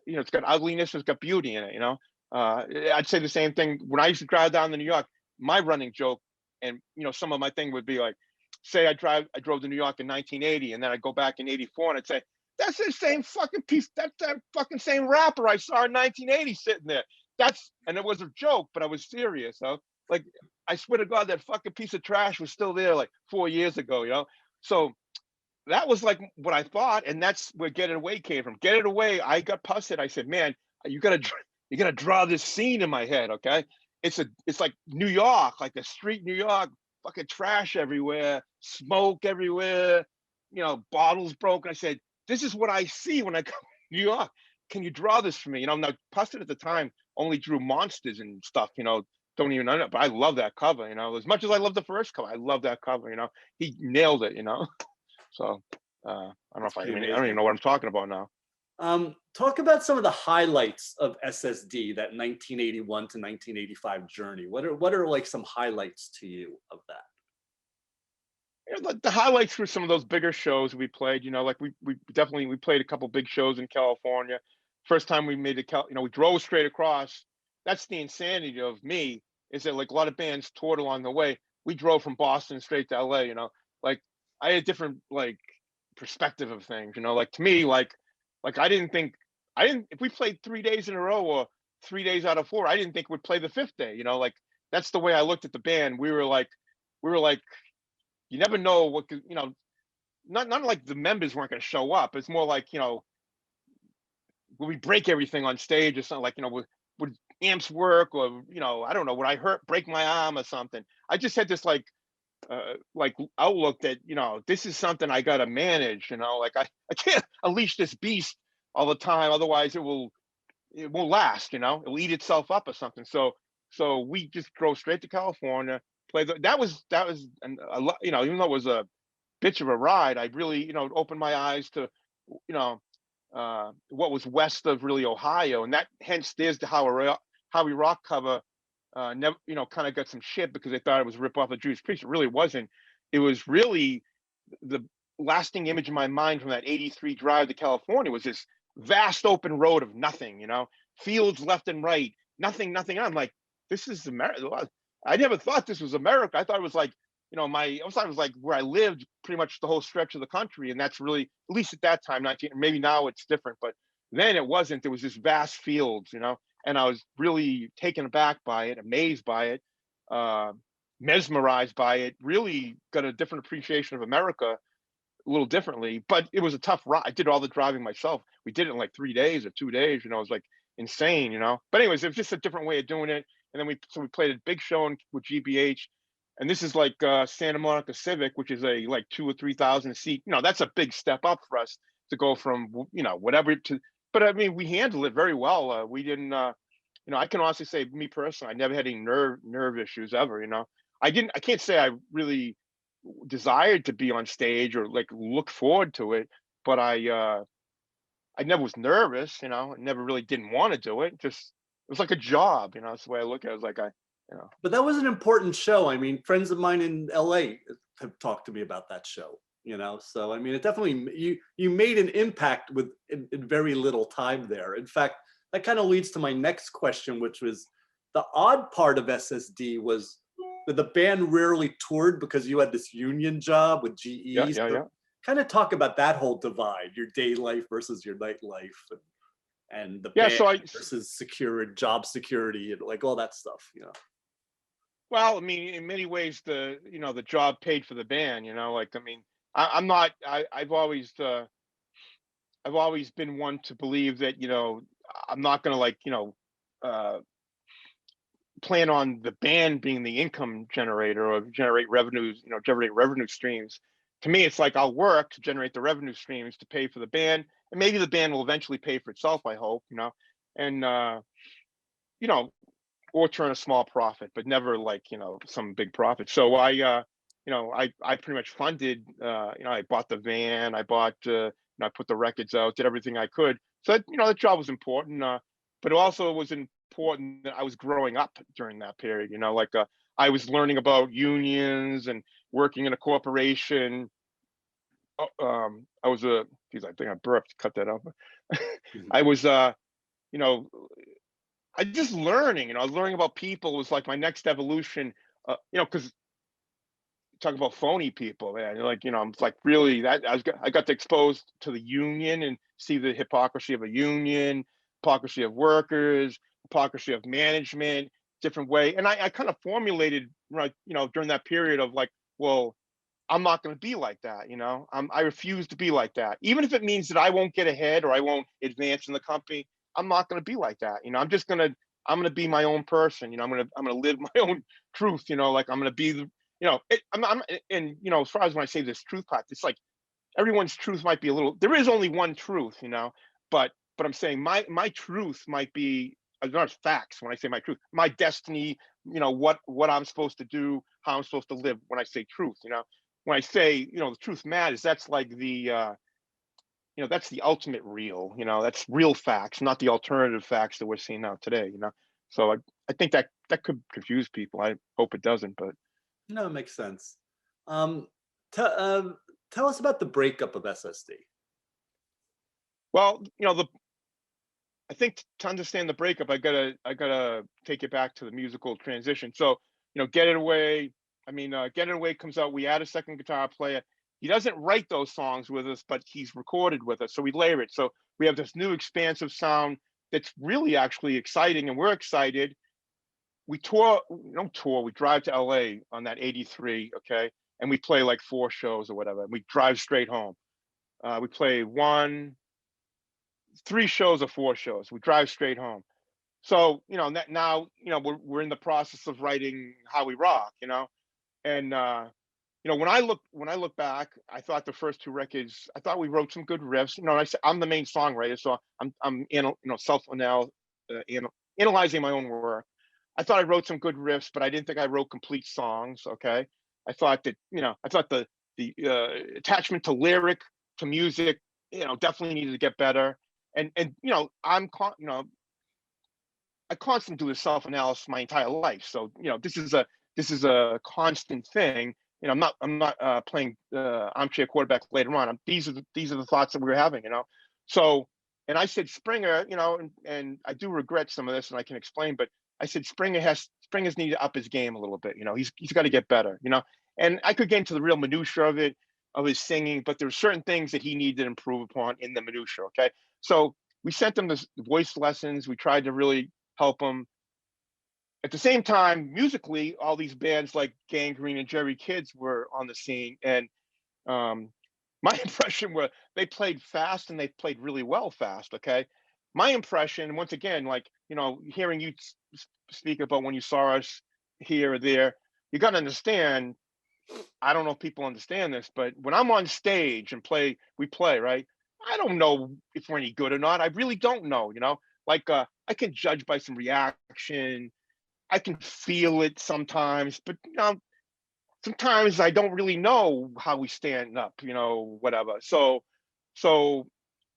It's got ugliness, it's got beauty in it. I'd say the same thing when I used to drive down to New York. My running joke, and some of my thing would be like, say I drove to New York in 1980, and then I go back in '84, and I'd say that's the same fucking piece. That's that fucking same rapper I saw in 1980 sitting there. And it was a joke, but I was serious. Like I swear to God, that fucking piece of trash was still there like 4 years ago. So that was like what I thought, and that's where Get It Away came from. Get It Away, I got past it. I said, man, you gotta draw this scene in my head, okay? It's like New York, like the street New York, fucking trash everywhere, smoke everywhere, bottles broken. I said, this is what I see when I come to New York. Can you draw this for me? Now Pustin at the time only drew monsters and stuff, don't even know, but I love that cover, as much as I love the first cover, I love that cover, he nailed it, So I don't know if I don't even know what I'm talking about now. Talk about some of the highlights of SSD, that 1981 to 1985 journey. What are like some highlights to you of that? The highlights were some of those bigger shows we played. Like we definitely played a couple big shows in California. First time we made we drove straight across. That's the insanity of me, is that like a lot of bands toured along the way. We drove from Boston straight to LA. Like I had a different like perspective of things. Like to me, like I didn't if we played 3 days in a row or 3 days out of 4, I didn't think we'd play the 5th day. Like that's the way I looked at the band. We were like, you never know what could, not like the members weren't going to show up. It's more like, will we break everything on stage or something, like, would amps work, or I don't know, would I break my arm or something. I just had this like outlook that this is something I gotta manage. Like I can't unleash this beast all the time, otherwise it won't last. It'll eat itself up or something. So we just drove straight to California. That was a lot. Even though it was a bitch of a ride, I really opened my eyes to you know what was west of really Ohio, and that hence there's the Howie Rock cover. Never, kind of got some shit because they thought it was a rip off of Judas Priest. It really wasn't. It was really the lasting image in my mind from that '83 drive to California was this vast open road of nothing. Fields left and right, nothing, nothing. I'm like, this is America. I never thought this was America. I thought it was like, I thought it was like where I lived pretty much the whole stretch of the country, and that's really, at least at that time, 19. Maybe now it's different, but then it wasn't. There was this vast fields, and I was really taken aback by it, amazed by it, uh, mesmerized by it. Really got a different appreciation of America a little differently. But it was a tough ride. I did all the driving myself. We did it in like 3 days or 2 days. It was like insane. But anyways, it was just a different way of doing it. And then we played a big show with GBH, and this is like Santa Monica Civic, which is a like 2,000 or 3,000 seat. That's a big step up for us to go from whatever to. But I mean, we handled it very well. We didn't. I can honestly say, me personally, I never had any nerve issues ever. I didn't. I can't say I really desired to be on stage or like look forward to it, but I never was nervous. I never really didn't want to do it. Just it was like a job. That's the way I look at it. It was like But that was an important show. I mean, friends of mine in LA have talked to me about that show. So I mean, it definitely you made an impact with in very little time there. In fact, that kind of leads to my next question, which was the odd part of SSD was that the band rarely toured because you had this union job with GE. yeah. Kind of talk about that whole divide, your day life versus your night life, and the Yeah, band so I versus job security, and like all that stuff. Well, I mean, in many ways, the job paid for the band. Like I mean, I'm not. I've always been one to believe that I'm not going to like uh, plan on the band being the income generator or generate revenues. Generate revenue streams. To me, it's like I'll work to generate the revenue streams to pay for the band, and maybe the band will eventually pay for itself. I hope. And you know or turn a small profit, but never like some big profit. So I pretty much funded. I bought the van, I put the records out, did everything I could. So that job was important, but it also was important that I was growing up during that period. Like I was learning about unions and working in a corporation. I was geez, I think I burped. Cut that up. Mhm. I was you know I just learning, learning about people was like my next evolution. Because talk about phony people, man. Like, I'm like really that I got to exposed to the union and see the hypocrisy of a union, hypocrisy of workers, hypocrisy of management, different way. And I kind of formulated right, during that period of like, well, I'm not going to be like that. I refuse to be like that, even if it means that I won't get ahead or I won't advance in the company. I'm not going to be like that. I'm going to be my own person. I'm going to live my own truth. Like I'm going to be the, and as far as when I say this truth part, it's like everyone's truth might be a little. There is only one truth, but I'm saying my truth might be not facts. When I say my truth, my destiny, what I'm supposed to do, how I'm supposed to live. When I say truth, when I say the truth matters, that's like that's the ultimate real. That's real facts, not the alternative facts that we're seeing now today. So I think that could confuse people. I hope it doesn't, but No, it makes sense. Um, t- um, Tell us about the breakup of SSD. well, I think to understand the breakup, I gotta take it back to the musical transition. So, Get It Away. I mean, Get It Away comes out. We add a second guitar player. He doesn't write those songs with us, but he's recorded with us. So we layer it. So we have this new expansive sound that's really actually exciting, and we're excited. We tour, we don't tour. We drive to LA on that '83, okay, and we play like 4 shows or whatever. We drive straight home. We play 3 shows or 4 shows. We drive straight home. So, now, we're in the process of writing How We Rock, and when I look back, I thought the first two records, I thought we wrote some good riffs. I'm the main songwriter, so analyzing my own work. I thought I wrote some good riffs, but I didn't think I wrote complete songs. Okay, I thought that I thought the attachment to lyric to music, definitely needed to get better. And I constantly do this self analysis my entire life, so this is a constant thing. I'm not playing armchair quarterback later on. These are the thoughts that we were having. So, and I said Springer, and I do regret some of this, and I can explain, but I said Springer's need to up his game a little bit. He's got to get better. And I could get into the real minutia of it, of his singing, but there's certain things that he needed to improve upon in the minutia. Okay, so we sent him to voice lessons. We tried to really help him. At the same time, musically, all these bands like Gangrene and Jerry Kids were on the scene, and um, my impression were they played fast and they played really well fast. Okay, my impression, once again, like hearing you speak about when you saw us here or there, you got to understand. I don't know if people understand this, but when I'm on stage and we play, right? I don't know if we're any good or not. I really don't know. Like I can judge by some reaction. I can feel it sometimes, but sometimes I don't really know how we stand up, whatever. So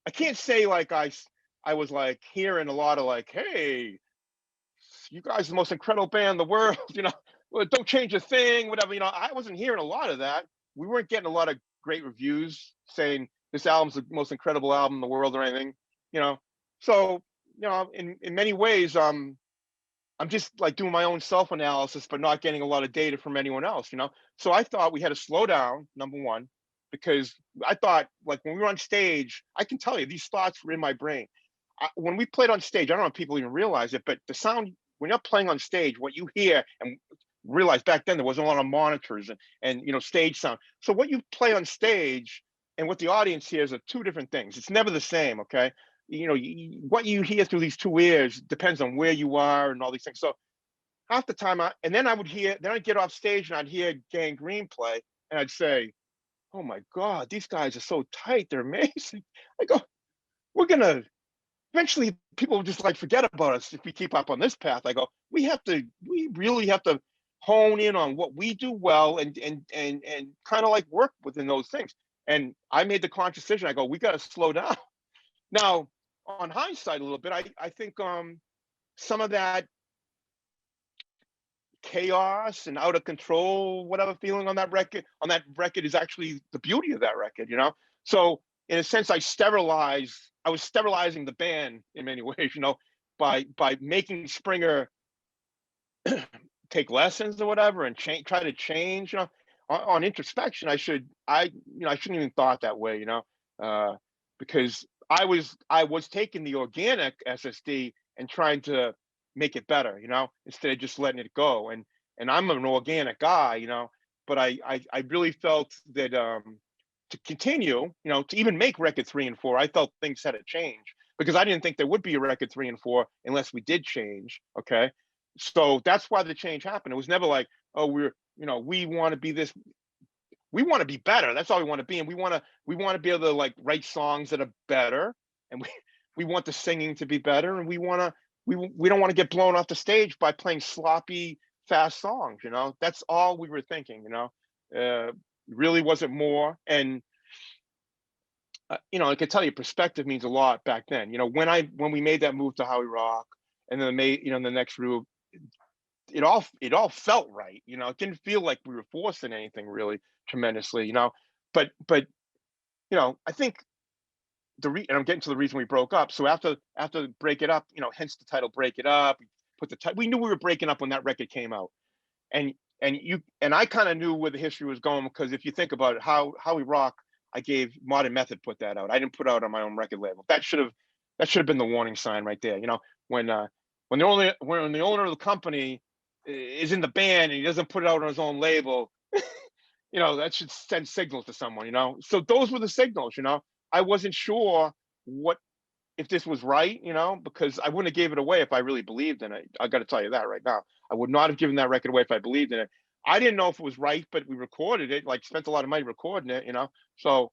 I can't say like I was like hearing a lot of like, hey, you guys are the most incredible band in the world, well, don't change a thing, whatever. I wasn't hearing a lot of that. We weren't getting a lot of great reviews saying this album's the most incredible album in the world or anything, you know. So, in many ways, I'm just like doing my own self-analysis, but not getting a lot of data from anyone else. So I thought we had to slow down, number one, because I thought like when we were on stage, I can tell you these thoughts were in my brain. When we played on stage, I don't know if people even realize it, but the sound when you're playing on stage, what you hear and realize back then there wasn't a lot of monitors and stage sound. So what you play on stage and what the audience hears are two different things. It's never the same, okay? What you hear through these two ears depends on where you are and all these things. So half the time, then I'd get off stage and I'd hear Gangrene play, and I'd say, "Oh my God, these guys are so tight. They're amazing." I go, "We're gonna eventually people will just like forget about us if we keep up on this path." I go, we really have to hone in on what we do well and kind of like work within those things." And I made the conscious decision. I go, we got to slow down. Now, on hindsight, a little bit, I think some of that chaos and out of control, whatever feeling on that record is actually the beauty of that record. So in a sense, I was sterilizing the band in many ways, by making Springer take lessons or whatever and try to change. On introspection, I shouldn't even thought that way, because I was taking the organic SSD and trying to make it better, instead of just letting it go. And I'm an organic guy, but I really felt that to continue, to even make record 3 and 4, I felt things had to change because I didn't think there would be a record 3 and 4 unless we did change. Okay. So that's why the change happened. It was never like, oh, we want to be this, we want to be better. That's all we want to be. And we want to be able to like write songs that are better. And we want the singing to be better. And we don't want to get blown off the stage by playing sloppy, fast songs. That's all we were thinking, really wasn't more. And, I could tell you perspective means a lot back then. When we made that move to How We Rock and then the next group, it all felt right. It didn't feel like we were forcing anything really tremendously, but I think and I'm getting to the reason we broke up. So after Break It Up, hence the title Break It Up, we knew we were breaking up when that record came out. And I kind of knew where the history was going, because if you think about it, How We Rock, I gave Modern Method put that out. I didn't put it out on my own record label. That should have been the warning sign right there. When the owner of the company is in the band and he doesn't put it out on his own label, that should send signals to someone. So those were the signals. I wasn't sure what if this was right, because I wouldn't have gave it away if I really believed in it. I got to tell you that right now. I would not have given that record away if I believed in it. I didn't know if it was right, but we recorded it, like spent a lot of money recording it. So,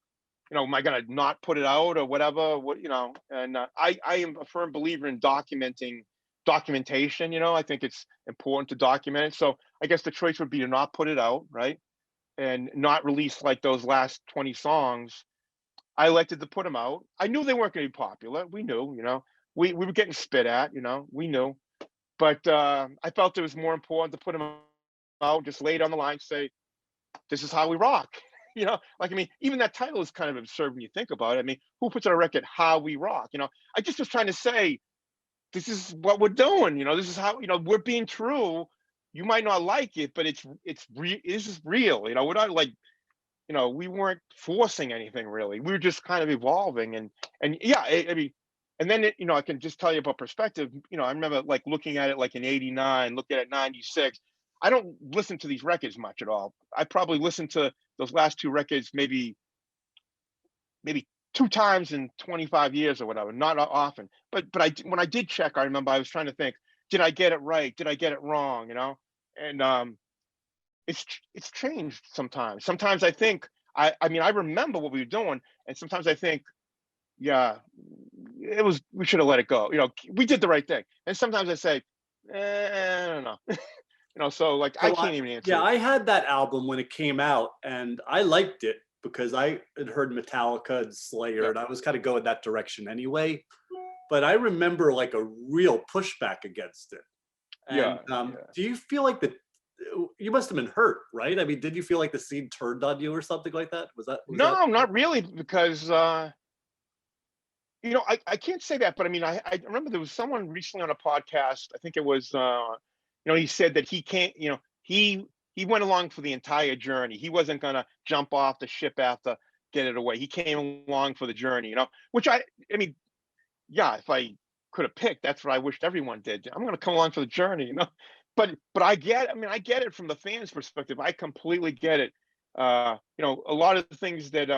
am I gonna not put it out or whatever? And I am a firm believer in documentation. I think it's important to document it. So I guess the choice would be to not put it out, right, and not release like those last 20 songs. I elected to put them out. I knew they weren't going to be popular. We knew, we were getting spit at, we knew. But I felt it was more important to put them out, just lay it on the line, say, this is how we rock. Like, I mean, even that title is kind of absurd when you think about it. I mean, who puts on a record, How We Rock? I just was trying to say, this is what we're doing. This is how, we're being true. You might not like it, but this is real. We're not like, we weren't forcing anything really. We were just kind of evolving and yeah, I mean, and then I can just tell you about perspective. I remember like looking at it like in '89, looking at 96. I don't listen to these records much at all. I probably listened to those last two records maybe two times in 25 years or whatever, not often. But when I did check, I remember I was trying to think, did I get it right? Did I get it wrong? And it's changed sometimes. Sometimes I think I mean I remember what we were doing, and sometimes I think, yeah, we should have let it go. We did the right thing. And sometimes I say, I don't know. So like I So can't even answer yeah, it. I had that album when it came out, and I liked it because I had heard Metallica and Slayer, Yeah, and I was kind of going that direction anyway. But I remember like a real pushback against it. And yeah. do you feel like you must have been hurt, right? I mean, did you feel like the scene turned on you or something like that? Was that? No, not really, because I can't say that, but I mean, I remember there was someone recently on a podcast. I think it was, he said that he can't, he went along for the entire journey. He wasn't gonna jump off the ship after get it away. He came along for the journey, which I mean, yeah, if I could have picked, that's what I wished everyone did. I'm gonna come along for the journey. But I get it from the fans' perspective. I completely get it. A lot of the things that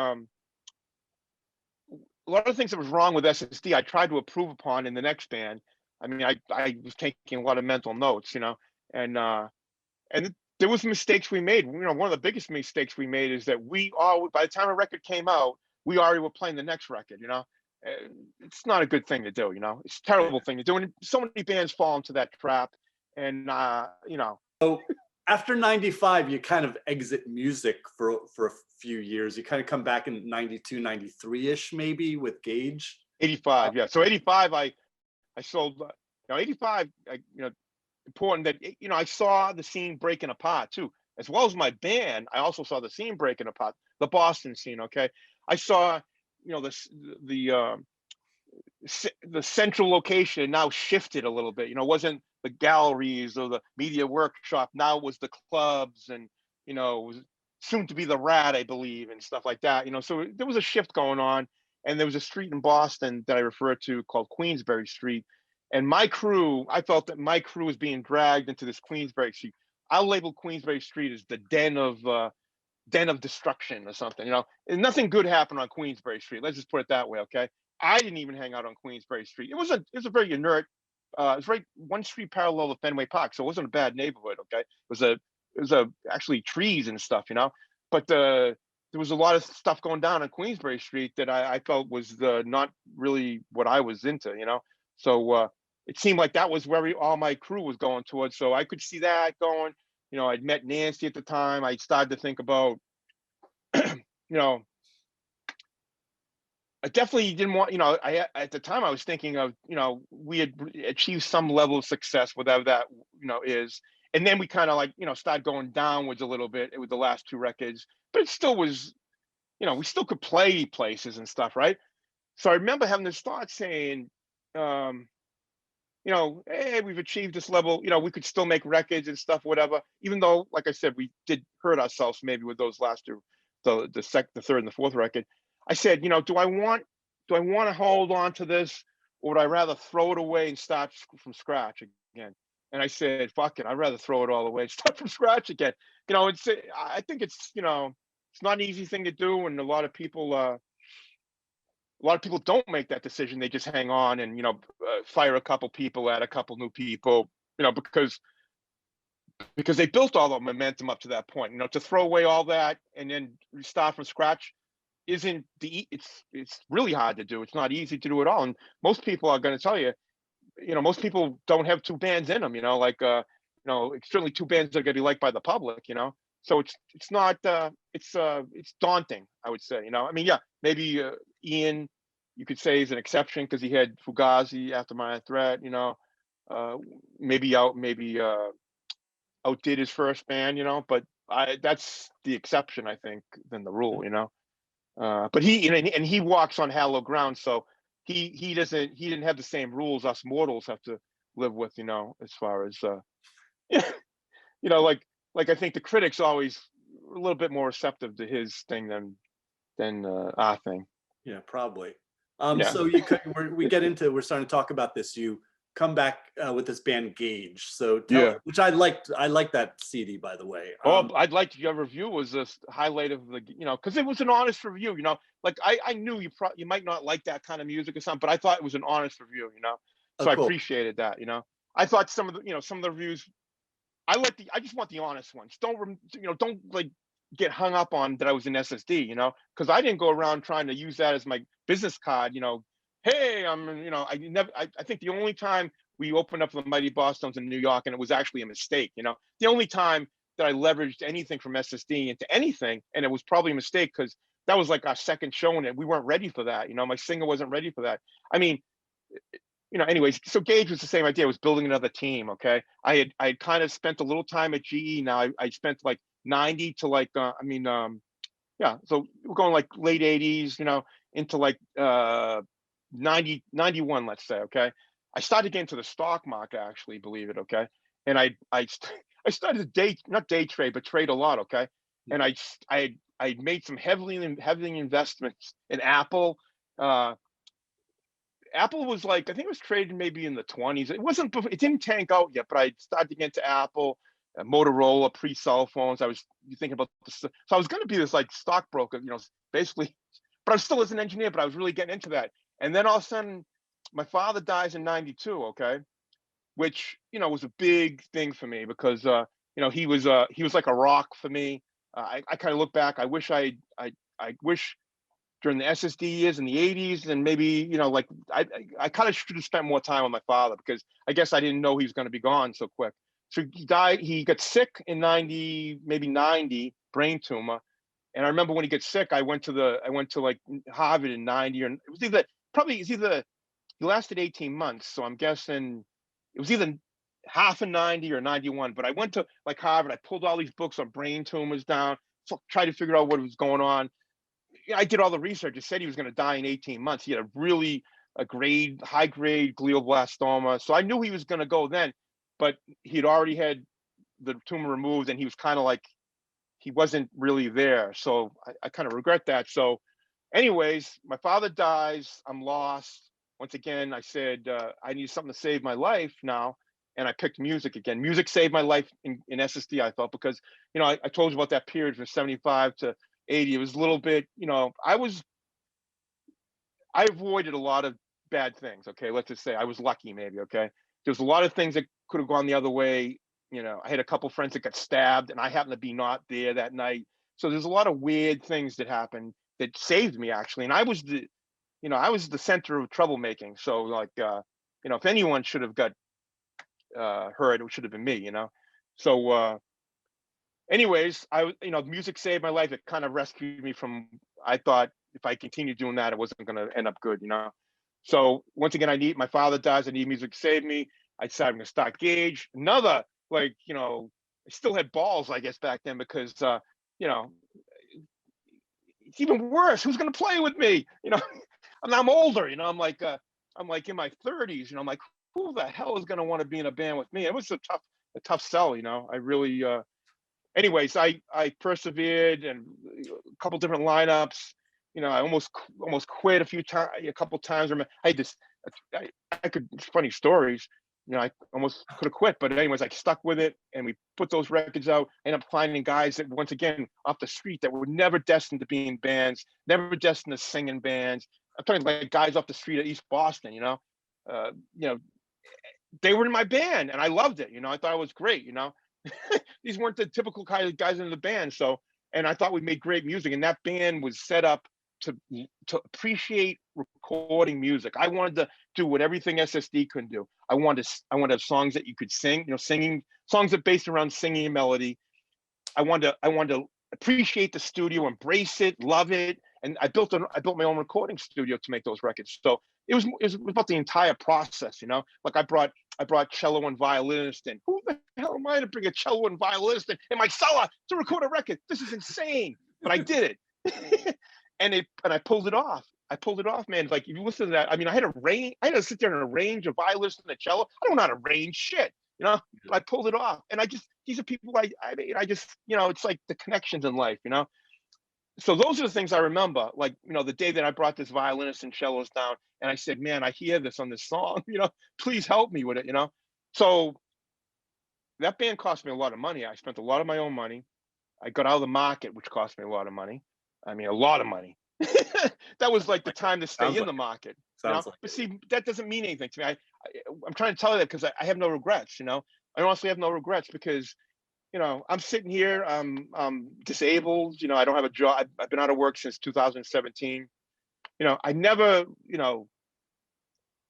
was wrong with SSD, I tried to improve upon in the next band. I mean, I was taking a lot of mental notes, and there was mistakes we made. One of the biggest mistakes we made is that by the time a record came out, we already were playing the next record. It's not a good thing to do. It's a Yeah. terrible thing to do, and so many bands fall into that trap. And So after 95, you kind of exit music for a few years. You kind of come back in 92, 93-ish maybe with Gage. 85, yeah. So 85, I sold. 85, important that I saw the scene breaking apart too, as well as my band. I also saw the scene breaking apart, the Boston scene. Okay, I saw the the central location now shifted a little bit. It wasn't the galleries or the media workshop. Now it was the clubs, and it was soon to be the Rat, I believe, and stuff like that. So there was a shift going on, and there was a street in Boston that I refer to called Queensbury Street. And I felt that my crew was being dragged into this Queensbury Street. I'll label Queensbury Street as the den of destruction or something. And nothing good happened on Queensbury Street. Let's just put it that way, okay? I didn't even hang out on Queensbury Street. It was a very inert. It was right one street parallel to Fenway Park, so it wasn't a bad neighborhood. Okay, it was actually trees and stuff, But there was a lot of stuff going down on Queensbury Street that I felt was not really what I was into, So it seemed like that was where all my crew was going towards. So I could see that going. I'd met Nancy at the time. I started to think about, you know, I definitely didn't want, I at the time I was thinking of, we had achieved some level of success, whatever that, is. And then we kind of like, started going downwards a little bit with the last two records, but it still was, we still could play places and stuff, right? So I remember having this thought saying, um, hey, we've achieved this level, we could still make records and stuff, whatever, even though, like I said, we did hurt ourselves maybe with those last two, the third and the fourth record. I said, do I want to hold on to this, or would I rather throw it away and start from scratch again? And I said, fuck it, I'd rather throw it all away and start from scratch again. I think it's not an easy thing to do, and a lot of people a lot of people don't make that decision. They just hang on and, fire a couple people, add a couple new people, because they built all the momentum up to that point. To throw away all that and then start from scratch isn't it's really hard to do. It's not easy to do at all. And most people are going to tell you, most people don't have two bands in them. It's certainly two bands that are going to be liked by the public. So it's not it's daunting, I would say. Yeah, maybe Ian, you could say, is an exception because he had Fugazi after My Threat. Maybe outdid his first band. But that's the exception, I think, than the rule. But he walks on hallowed ground, so he didn't have the same rules us mortals have to live with. As far as like I think the critics always a little bit more receptive to his thing than our thing. Yeah, probably. Yeah. So we're starting to talk about this. You come back with this band Gauge. So which I liked that CD, by the way. I'd like to your review was this highlight of the, because it was an honest review, like I knew you might not like that kind of music or something, but I thought it was an honest review, so I appreciated that. I thought some of the reviews, I just want the honest ones. Don't like get hung up on that I was in SSD, because I didn't go around trying to use that as my business card, hey, I think the only time we opened up the Mighty Bosstones in New York, and it was actually a mistake, the only time that I leveraged anything from SSD into anything, and it was probably a mistake because that was like our second show and we weren't ready for that. My singer wasn't ready for that. Anyways, so Gauge was the same idea. I was building another team. Okay. I had kind of spent a little time at GE. Now I spent like 90 to like, yeah. So we're going like late 80s, into like 90, 91, let's say. Okay. I started getting into the stock market, actually, believe it. Okay. And I started to not day trade, but trade a lot. Okay. And I made some heavily investments in Apple. Apple was like, I think it was traded maybe in the 20s. It didn't tank out yet, but I started to get into Apple, Motorola, pre-cell phones. I was thinking about this. So I was going to be this like stockbroker, basically, but I was still as an engineer, but I was really getting into that. And then all of a sudden, my father dies in 92, okay, which, was a big thing for me because, he was like a rock for me. I kind of look back. I wish during the SSD years in the 80s, and maybe, like I kind of should have spent more time with my father because I guess I didn't know he was going to be gone so quick. So he died. He got sick in 90, maybe 90, brain tumor. And I remember when he gets sick, I went to like Harvard in 90, or it was either he lasted 18 months. So I'm guessing it was either half of 90 or 91. But I went to like Harvard. I pulled all these books on brain tumors down, tried to figure out what was going on. I did all the research. It said he was going to die in 18 months. He had high grade glioblastoma. So I knew he was going to go then, but he'd already had the tumor removed and he was kind of like, he wasn't really there. So I kind of regret that. So anyways, my father dies. I'm lost. Once again, I said, I need something to save my life now. And I picked music again. Music saved my life in SSD, I thought, because, I told you about that period from 75 to 80. It was a little bit, I avoided a lot of bad things. Okay. Let's just say I was lucky, maybe. Okay. There's a lot of things that could have gone the other way. I had a couple friends that got stabbed and I happened to be not there that night. So there's a lot of weird things that happened that saved me, actually. And I was the center of troublemaking. So like, if anyone should have got hurt, it should have been me, So, anyways, music saved my life. It kind of rescued me from, I thought if I continued doing that, it wasn't going to end up good, So once again, my father dies. I need music to save me. I decided I'm going to start Gauge. Another, like, I still had balls, I guess, back then because, it's even worse. Who's going to play with me? I'm older, I'm like in my 30s, I'm like, who the hell is going to want to be in a band with me? It was a tough sell, I really, anyways, I persevered and a couple different lineups. I almost quit a couple times. I had this, funny stories. I almost could have quit, but anyways, I stuck with it, and we put those records out. I ended up finding guys that, once again, off the street that were never destined to be in bands, never destined to sing in bands. I'm talking like guys off the street of East Boston, you know, they were in my band and I loved it. I thought it was great. These weren't the typical kind of guys in the band. So, and I thought we made great music, and that band was set up to appreciate recording music. I wanted to do what everything SSD couldn't do. I wanted to have songs that you could sing, singing songs that based around singing and melody. I wanted to appreciate the studio, embrace it, love it, and I built my own recording studio to make those records. So it was about the entire process. Like I brought cello and violinist in. Who the hell am I to bring a cello and violinist in my cellar to record a record? This is insane. But I did it. and I pulled it off. I pulled it off, man. Like if you listen to that, I mean, I had to sit there and arrange a violinist and a cello. I don't know how to arrange shit, but I pulled it off. And these are people I just, it's like the connections in life, So those are the things I remember, like, the day that I brought this violinist and cellos down and I said, man, I hear this on this song, please help me with it, So that band cost me a lot of money. I spent a lot of my own money. I got out of the market, which cost me a lot of money. I mean, a lot of money. That was like the time to stay in the market. Sounds like but see, that doesn't mean anything to me. I'm trying to tell you that because I have no regrets, I honestly have no regrets because I'm sitting here, I'm disabled, I don't have a job. I've been out of work since 2017. I never,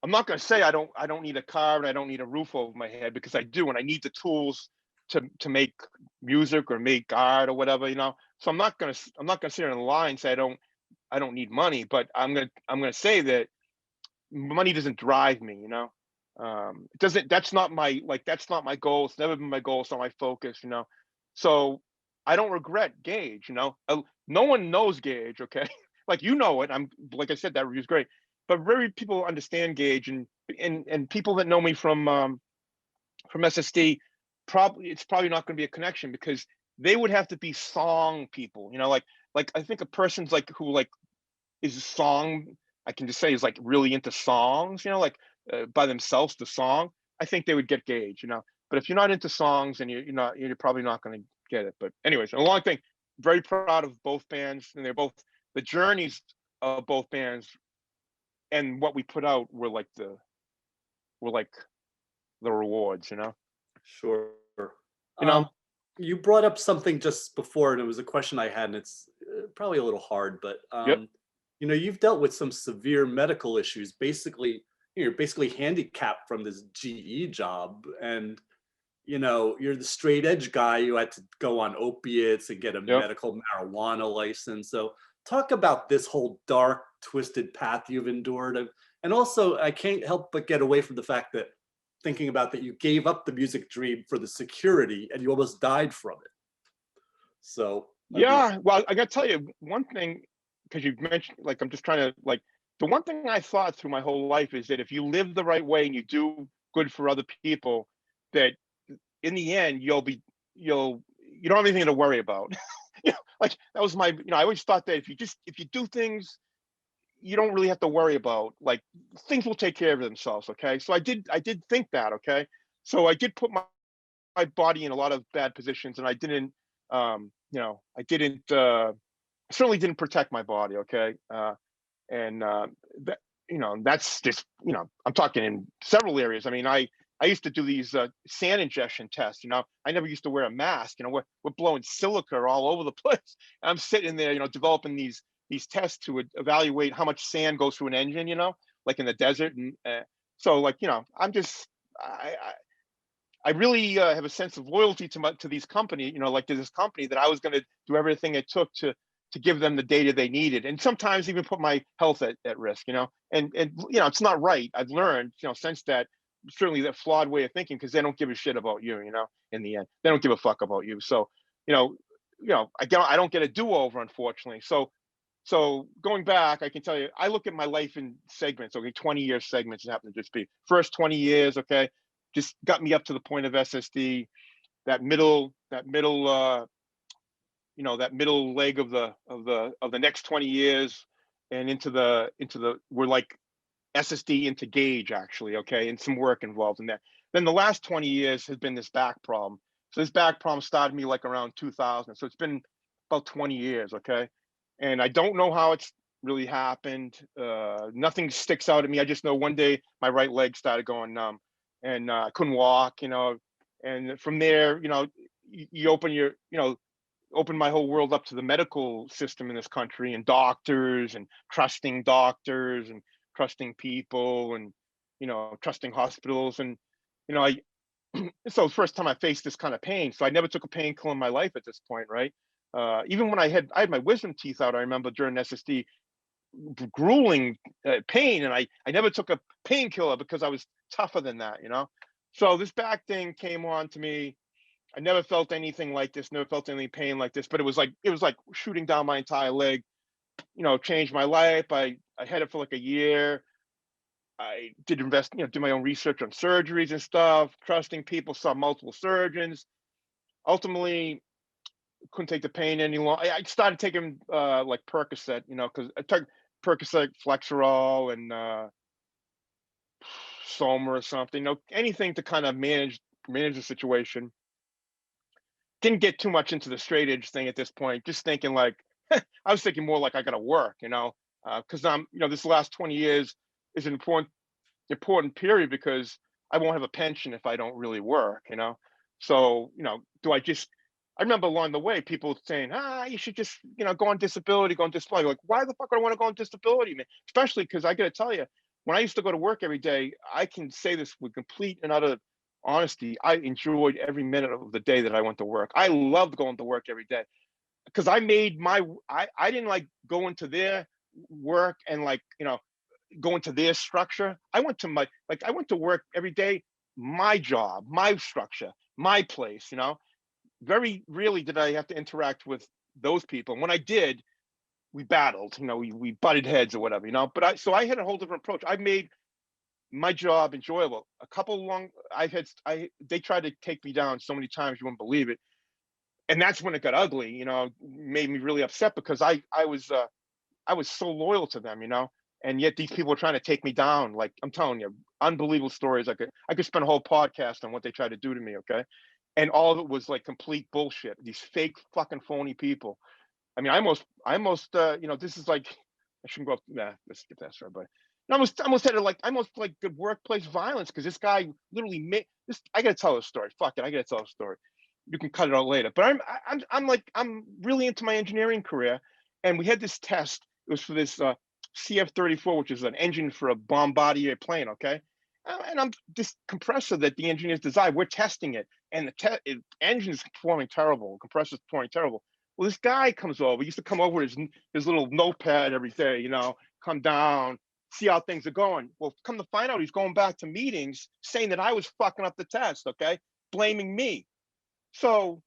I'm not going to say I don't need a car and I don't need a roof over my head, because I do, and I need the tools to make music or make art or whatever, So I'm not going to sit here in the line and say I don't need money, but I'm going to say that money doesn't drive me, it doesn't, that's not my goal. It's never been my goal. It's not my focus, So I don't regret Gage, no one knows Gage, okay? Like, it. Like I said, that review's great, but very people understand Gage, and people that know me from SSD, it's probably not going to be a connection, because they would have to be song people, like I think a person's like who like is a song, I can just say is like really into songs, by themselves, the song, I think they would get Gage, But if you're not into songs, and you're probably not going to get it. But anyways, a long thing. Very proud of both bands, and they're both, the journeys of both bands and what we put out were like the rewards, Sure. You know? You brought up something just before, and it was a question I had, and it's probably a little hard, but Yep. you've dealt with some severe medical issues. Basically, you're basically handicapped from this GE job, and you're the straight edge guy who had to go on opiates and get a Yep. medical marijuana license. So talk about this whole dark, twisted path you've endured. And also, I can't help but get away from the fact that thinking about that you gave up the music dream for the security and you almost died from it. So Yeah, well, I got to tell you one thing, because you've mentioned, like, I'm just trying to, like, the one thing I thought through my whole life is that if you live the right way and you do good for other people, that in the end you don't have anything to worry about. Like that was my, I always thought that if you do things, you don't really have to worry about, like, things will take care of themselves. Okay, so I did think that. Okay, so I did put my body in a lot of bad positions, and I didn't, certainly didn't protect my body. Okay, and that, that's just, I'm talking in several areas. I mean, I used to do these sand ingestion tests. I never used to wear a mask. We're blowing silica all over the place. And I'm sitting there, developing these tests to evaluate how much sand goes through an engine, like in the desert. And so, like, I really have a sense of loyalty to these company, like to this company, that I was going to do everything it took to give them the data they needed, and sometimes even put my health at risk, and it's not right. I've learned, since that, certainly that flawed way of thinking, because they don't give a shit about you, in the end, they don't give a fuck about you. So, I don't get a do-over, unfortunately. So going back, I can tell you, I look at my life in segments, okay, 20-year segments. It happen to just be first 20 years, okay, just got me up to the point of SSD, that middle that middle leg of the next 20 years, and into the we're like SSD into Gage, actually, okay, and some work involved in that. Then the last 20 years has been this back problem. So this back problem started me like around 2000. So it's been about 20 years, okay, and I don't know how it's really happened. Nothing sticks out at me. I just know one day my right leg started going numb, and I couldn't walk. And from there, you open open my whole world up to the medical system in this country, and doctors, and trusting doctors, and trusting people, and trusting hospitals, and I so the first time I faced this kind of pain. So I never took a painkiller in my life at this point, right? Even when I had my wisdom teeth out, I remember during SSD, grueling pain, and I never took a painkiller because I was tougher than that. So this back thing came on to me. I never felt anything like this, never felt any pain like this, but it was like shooting down my entire leg. Changed my life. I had it for like a year. I did my own research on surgeries and stuff, trusting people, saw multiple surgeons. Ultimately, couldn't take the pain any longer. I started taking like Percocet, because I took Percocet, Flexerol, and Soma or something, anything to kind of manage the situation. Didn't get too much into the straight edge thing at this point. Just thinking like, I was thinking more like I got to work, because this last 20 years is an important period because I won't have a pension if I don't really work. So, I remember along the way people saying, you should just, go on disability, go on disability. Like, why the fuck do I want to go on disability, man? Especially because I got to tell you, when I used to go to work every day, I can say this with complete and utter honesty, I enjoyed every minute of the day that I went to work. I loved going to work every day because I didn't like going to their work and like, go into their structure. I went to work every day, my job, my structure, my place. Very rarely did I have to interact with those people. And when I did, we battled, we butted heads or whatever. But I had a whole different approach. I made my job enjoyable. A couple long, they tried to take me down so many times you wouldn't believe it. And that's when it got ugly, made me really upset because I was so loyal to them. And yet these people were trying to take me down. Like I'm telling you, unbelievable stories. I could spend a whole podcast on what they tried to do to me. Okay. And all of it was like complete bullshit. These fake fucking phony people. I mean, this is like, I shouldn't go up. Nah, let's skip that story, but I almost had like good workplace violence because this guy literally made this. I gotta tell a story. Fuck it, I gotta tell a story. You can cut it out later. But I'm really into my engineering career, and we had this test. It was for this CF-34, which is an engine for a bombardier plane. Okay, and I'm this compressor that the engineers designed. We're testing it, and the engine is performing terrible. Compressor's performing terrible. Well, this guy comes over. He used to come over with his little notepad every day. Come down, see how things are going. Well, come to find out, he's going back to meetings saying that I was fucking up the test. Okay, blaming me. So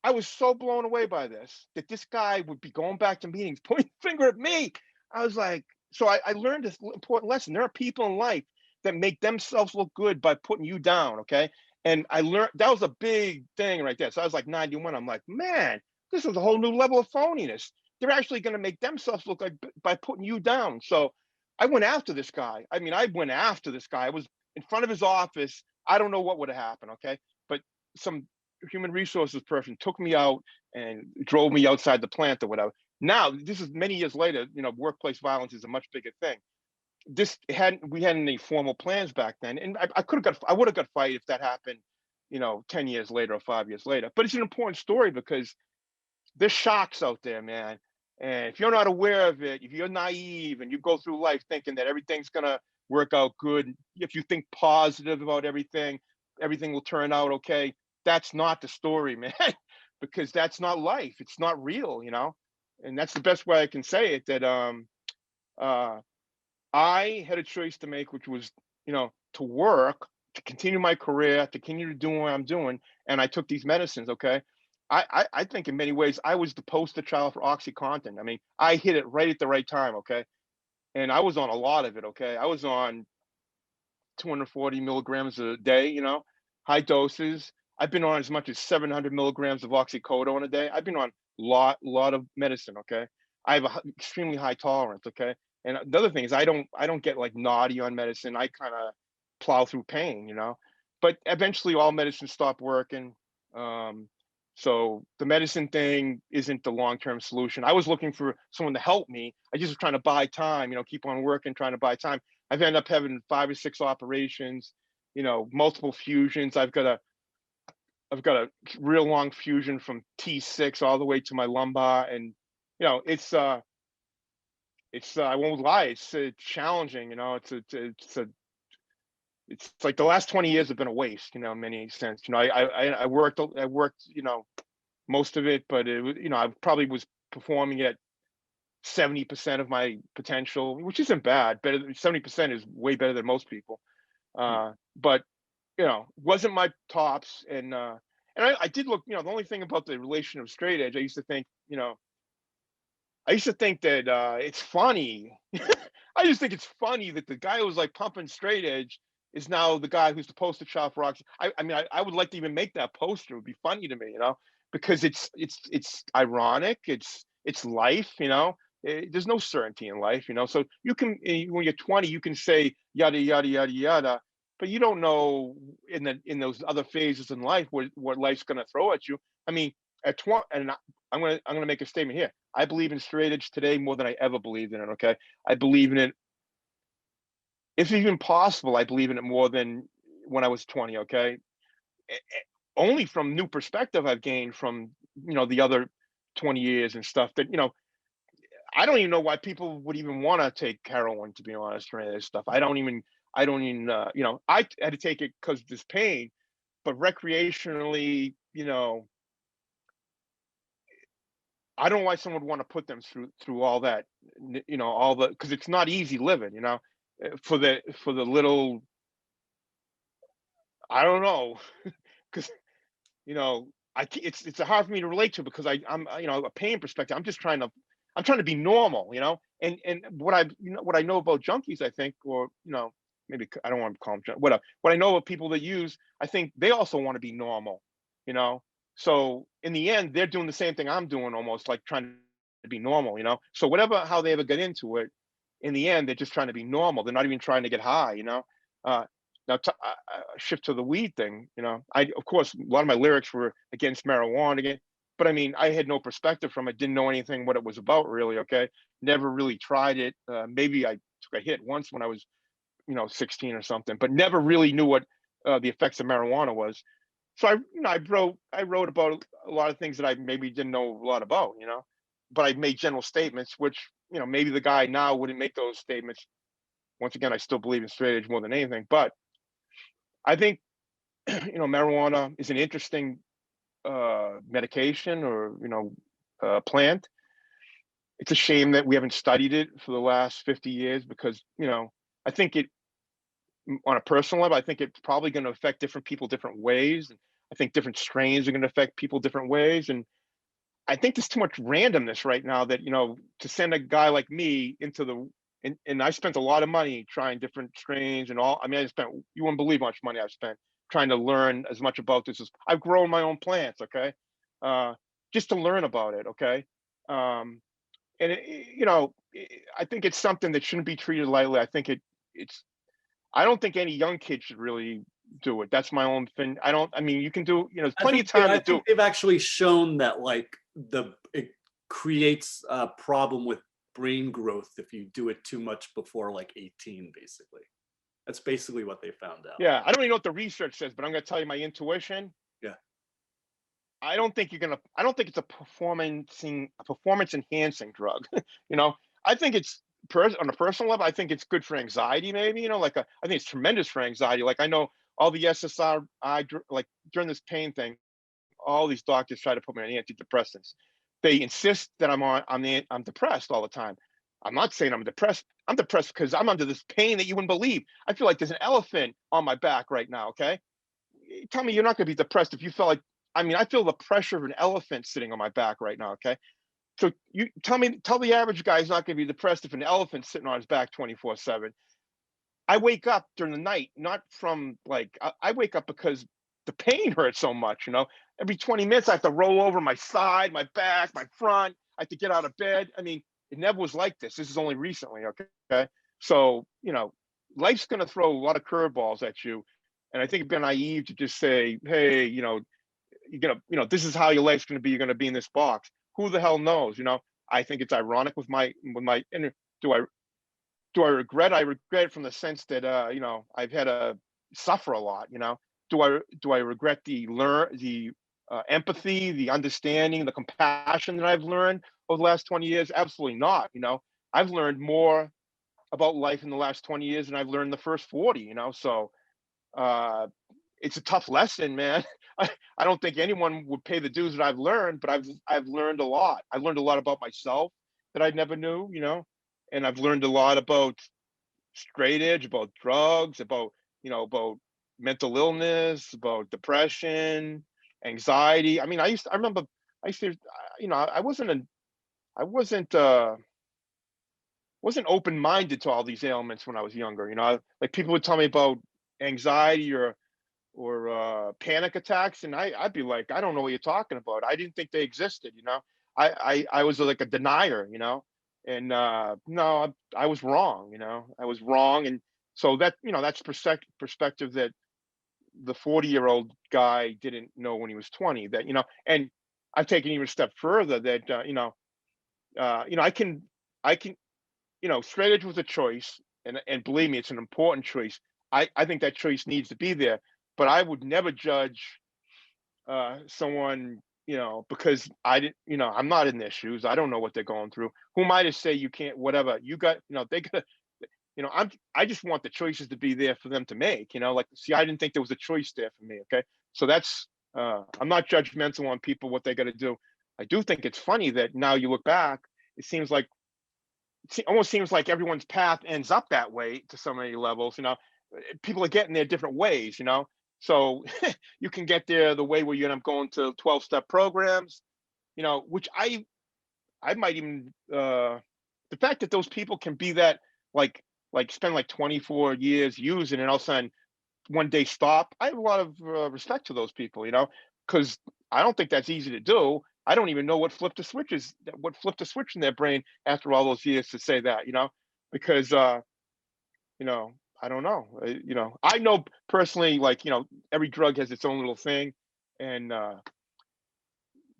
I was so blown away by this that this guy would be going back to meetings, pointing the finger at me. I was like, so I learned this important lesson. There are people in life that make themselves look good by putting you down. Okay. And I learned that was a big thing right there. So I was like 91. I'm like, man, this is a whole new level of phoniness. They're actually going to make themselves look like by putting you down. So I went after this guy. I mean, I went after this guy. I was in front of his office. I don't know what would have happened. Okay. But some human resources person took me out and drove me outside the plant or whatever. Now, this is many years later, workplace violence is a much bigger thing. We hadn't any formal plans back then. And I would have got fired if that happened, 10 years later or 5 years later. But it's an important story because there's sharks out there, man. And if you're not aware of it, if you're naive and you go through life thinking that everything's going to work out good, if you think positive about everything will turn out okay. That's not the story, man, because that's not life. It's not real, and that's the best way I can say it, that I had a choice to make, which was, to work, to continue my career, to continue to do what I'm doing. And I took these medicines. Okay. I think in many ways, I was the poster child for OxyContin. I mean, I hit it right at the right time. Okay. And I was on a lot of it. Okay. I was on 240 milligrams a day, high doses. I've been on as much as 700 milligrams of oxycodone a day. I've been on lot of medicine. Okay. I have a extremely high tolerance. Okay. And the other thing is I don't get like naughty on medicine. I kind of plow through pain, but eventually all medicine stopped working. So the medicine thing isn't the long-term solution. I was looking for someone to help me. I just was trying to buy time, keep on working, trying to buy time. I've ended up having 5 or 6 operations, multiple fusions. I've got a real long fusion from T6 all the way to my lumbar, and I won't lie, it's challenging. It's like the last 20 years have been a waste, in many sense. I worked, most of it, but I probably was performing at 70% of my potential, which isn't bad. Better 70% is way better than most people. But wasn't my tops, and I did look. The only thing about the relation of straight edge, I used to think that it's funny. I just think it's funny that the guy who was like pumping straight edge is now the guy who's the poster child for rocks. I would like to even make that poster. It would be funny to me, because it's ironic. It's life, There's no certainty in life, So you can, when you're 20, you can say yada yada yada yada, but you don't know in those other phases in life what life's going to throw at you. I mean, at 20, and I'm gonna make a statement here. I believe in straight edge today more than I ever believed in it. Okay, I believe in it. If even possible, I believe in it more than when I was 20. Okay, only from new perspective I've gained from the other 20 years and stuff that I don't even know why people would even want to take heroin, to be honest, or any of this stuff. I don't even I had to take it because of this pain, but recreationally, I don't know why someone would want to put them through all that, because it's not easy living, for the little, I don't know, because it's hard for me to relate to, because I'm a pain perspective. I'm trying to be normal, and what I know about junkies, I think, or maybe I don't want to call them what I know of people that use, I think they also want to be normal, so in the end, they're doing the same thing I'm doing, almost like trying to be normal, So how they ever get into it, in the end, they're just trying to be normal. They're not even trying to get high, Uh, now, shift to the weed thing, of course, a lot of my lyrics were against marijuana again, but I mean, I had no perspective from it, didn't know anything what it was about, really. Okay, never really tried it. Maybe I took a hit once when I was, 16 or something, but never really knew what the effects of marijuana was. So I wrote about a lot of things that I maybe didn't know a lot about, but I made general statements, which maybe the guy now wouldn't make those statements. Once again, I still believe in straight edge more than anything, but I think marijuana is an interesting medication, or plant. It's a shame that we haven't studied it for the last 50 years, because I think on a personal level, I think it's probably going to affect different people different ways. I think different strains are going to affect people different ways. And I think there's too much randomness right now that, to send a guy like me into and I spent a lot of money trying different strains and all. I mean, you wouldn't believe how much money I've spent trying to learn as much about this as I've grown my own plants. Okay. Just to learn about it. Okay. And I think it's something that shouldn't be treated lightly. I think I don't think any young kid should really do it. That's my own thing. I mean, you can do, there's plenty of time I to do think it. they've actually shown that it creates a problem with brain growth if you do it too much before like 18, basically. That's basically what they found out. Yeah, I don't even know what the research says, but I'm going to tell you my intuition. Yeah. I don't think it's a performance enhancing drug. I think it's on a personal level, I think it's good for anxiety, maybe, I think it's tremendous for anxiety. Like, I know all the SSRI, like during this pain thing, all these doctors try to put me on antidepressants. They insist that I'm depressed all the time. I'm not saying I'm depressed. I'm depressed because I'm under this pain that you wouldn't believe. I feel like there's an elephant on my back right now. Okay. Tell me you're not going to be depressed if you felt like, I feel the pressure of an elephant sitting on my back right now. Okay. So you tell the average guy he's not going to be depressed if an elephant's sitting on his back 24/7. I wake up during the night, not from I wake up because the pain hurts so much, Every 20 minutes I have to roll over my side, my back, my front. I have to get out of bed. I mean, it never was like this. This is only recently, okay? So, life's going to throw a lot of curveballs at you. And I think it'd be naive to just say, hey, you're gonna, this is how your life's gonna be. You're gonna be in this box. Who the hell knows? I think it's ironic with my inner. Do I regret? I regret it from the sense that I've had to suffer a lot. Do I regret the empathy, the understanding, the compassion that I've learned over the last 20 years? Absolutely not. I've learned more about life in the last 20 years than I've learned in the first 40. So uh, it's a tough lesson, man. I don't think anyone would pay the dues that I've learned, but I've learned a lot. I learned a lot about myself that I never knew, and I've learned a lot about straight edge, about drugs, about mental illness, about depression, anxiety. I mean, I remember I used to, I wasn't open-minded to all these ailments when I was younger. Like people would tell me about anxiety or panic attacks, and I'd be like, I don't know what you're talking about. I didn't think they existed. I was like a denier. And no, I was wrong. I was wrong, and so that's perspective that the 40-year-old guy didn't know when he was 20. That and I've taken even a step further. That I can straight edge was a choice, and believe me, it's an important choice. I think that choice needs to be there, but I would never judge someone, because I didn't, I'm not in their shoes. I don't know what they're going through. Who am I to say you can't? Whatever you got, they got. I just want the choices to be there for them to make. Like, see, I didn't think there was a choice there for me. Okay, so that's I'm not judgmental on people what they got to do. I do think it's funny that now you look back, it almost seems like everyone's path ends up that way to so many levels. People are getting there different ways. So you can get there the way where you end up going to 12-step programs. Which I might even the fact that those people can be that like spend like 24 years using and all of a sudden one day stop. I have a lot of respect to those people, because I don't think that's easy to do. I don't even know what flipped the switch in their brain after all those years to say that, because I don't know. I know personally, like, every drug has its own little thing, and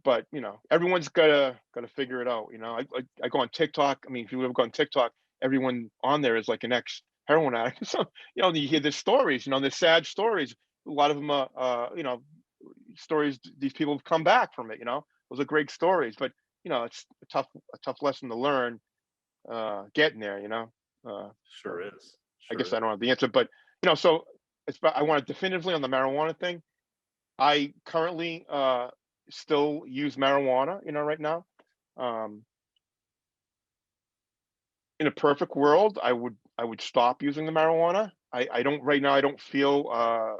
but everyone's gotta figure it out. I go on TikTok. I mean, if you ever go on TikTok, everyone on there is like an ex heroin addict. So you hear the stories. The sad stories. A lot of them are stories. These people have come back from it. Those are great stories. But it's a tough lesson to learn getting there. Sure is. I Sure guess is. I don't have the answer, but so I want to definitively on the marijuana thing. I currently still use marijuana, right now. Um, in a perfect world, I would stop using the marijuana. I don't right now. I don't feel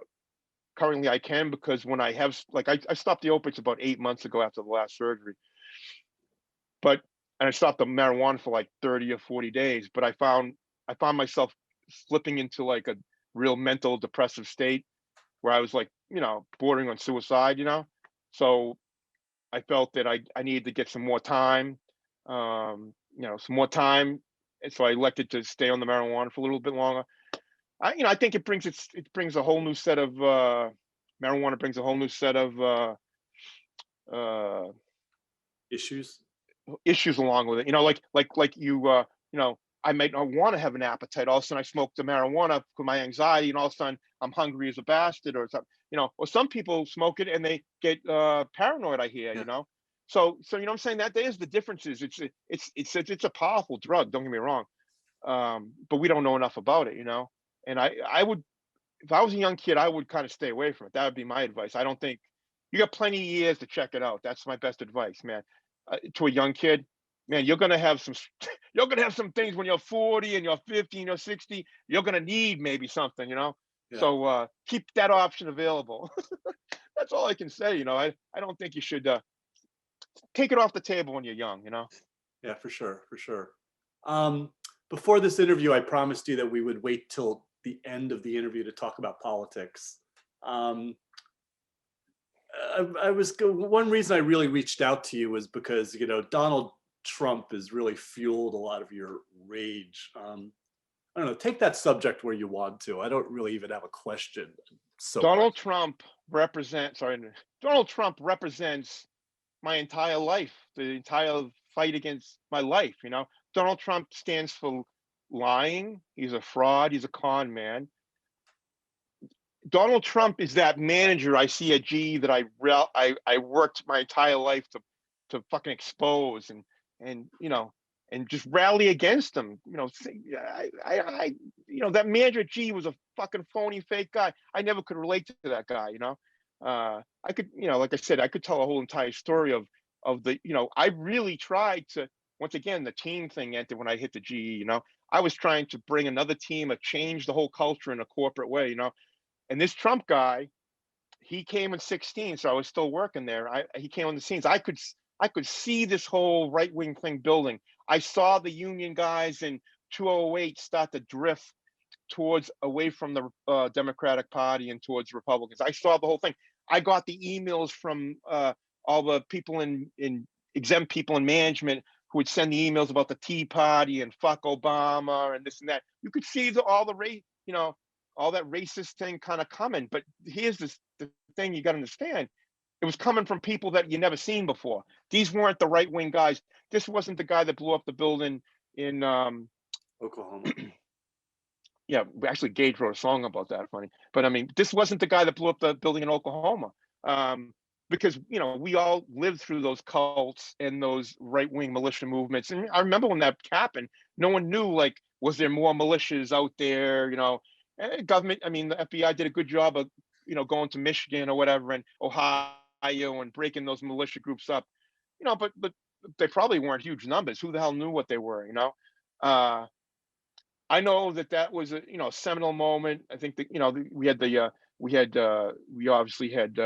currently I can, because when I have like I stopped the opiates about 8 months ago after the last surgery, but and I stopped the marijuana for like 30 or 40 days. But I found myself slipping into like a real mental depressive state where I was like, bordering on suicide, So I felt that I needed to get some more time, some more time. And so I elected to stay on the marijuana for a little bit longer. I think it brings a whole new set of marijuana brings a whole new set of uh, Issues. issues along with it. Like I might not want to have an appetite. All of a sudden, I smoke the marijuana for my anxiety, and all of a sudden, I'm hungry as a bastard, or something. Or some people smoke it and they get paranoid. I hear, Yeah. So what I'm saying, that there's the differences. It's a powerful drug. Don't get me wrong, but we don't know enough about it, And I would, if I was a young kid, I would kind of stay away from it. That would be my advice. I don't think you got plenty of years to check it out. That's my best advice, man. To a young kid, man, you're gonna have some you're gonna have some things when you're 40 and you're 50 and you're 60. You're gonna need maybe something. Yeah. So keep that option available. That's all I can say. I don't think you should take it off the table when you're young. Yeah, for sure, for sure. Um, Before this interview, I promised you that we would wait till the end of the interview to talk about politics. Um, one reason I really reached out to you was because Donald Trump has really fueled a lot of your rage. I don't know. Take that subject where you want to. I don't really even have a question. so much. Donald Trump represents my entire life, the entire fight against my life. Donald Trump stands for lying. He's a fraud. He's a con man. Donald Trump is that manager I see at GE that I worked my entire life to fucking expose and just rally against him. That manager at GE was a fucking phony, fake guy. I never could relate to that guy. I could, like I said, I could tell a whole entire story of I really tried to. Once again, the team thing entered when I hit the GE. I was trying to bring another team, change the whole culture in a corporate way. And this Trump guy, he came in 2016, so I was still working there. He came on the scenes. I could see this whole right wing thing building. I saw the union guys in 2008 start to drift away from the Democratic Party and towards Republicans. I saw the whole thing. I got the emails from all the people in exempt people in management who would send the emails about the Tea Party and fuck Obama and this and that. You could see all that racist thing kind of coming. But here's the thing you got to understand. It was coming from people that you never seen before. These weren't the right wing guys. This wasn't the guy that blew up the building in Oklahoma. Yeah, actually Gage wrote a song about that, funny. But I mean, this wasn't the guy that blew up the building in Oklahoma. Because we all lived through those cults and those right-wing militia movements. And I remember when that happened, no one knew, like, was there more militias out there? And government, I mean, the FBI did a good job of going to Michigan or whatever and Ohio and breaking those militia groups up. But they probably weren't huge numbers. Who the hell knew what they were? I know that was a seminal moment. I think that we obviously had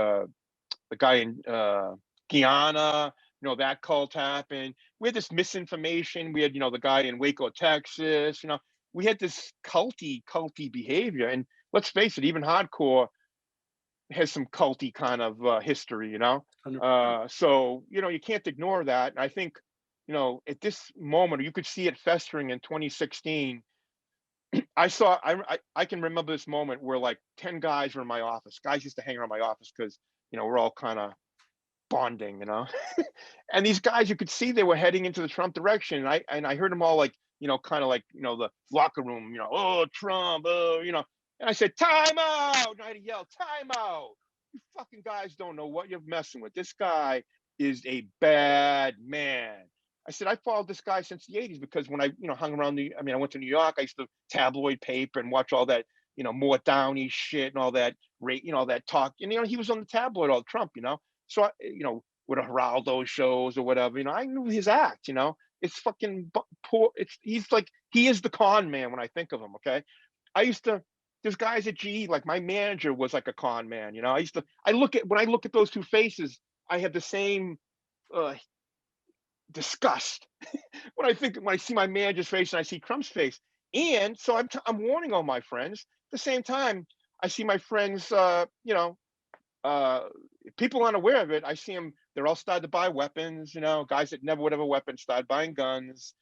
the guy in Guyana, that cult happened. We had this misinformation. We had the guy in Waco, Texas. We had this culty behavior. And let's face it, even hardcore has some culty kind of history. 100%. So you can't ignore that. And I think at this moment, you could see it festering in 2016. I can remember this moment where like 10 guys were in my office. Guys used to hang around my office because we're all kind of bonding, and these guys, you could see they were heading into the Trump direction. And I heard them all like kind of like the locker room, oh Trump, oh and I said time out, and I had to yell time out. You fucking guys don't know what you're messing with. This guy is a bad man. I said, I followed this guy since the 80s because when I, hung around I went to New York, I used to tabloid paper and watch all that, more Downey shit and all that, all that talk. And, he was on the tabloid, all Trump, So, with a Geraldo shows or whatever, I knew his act, It's fucking poor. He's like, he is the con man when I think of him, okay? There's guys at GE, like my manager was like a con man, when I look at those two faces, I have the same, disgust when I see my manager's face and I see Trump's face. And so I'm warning all my friends. At the same time, I see my friends, people aren't aware of it. I see them, they're all starting to buy weapons, guys that never would have a weapon started buying guns.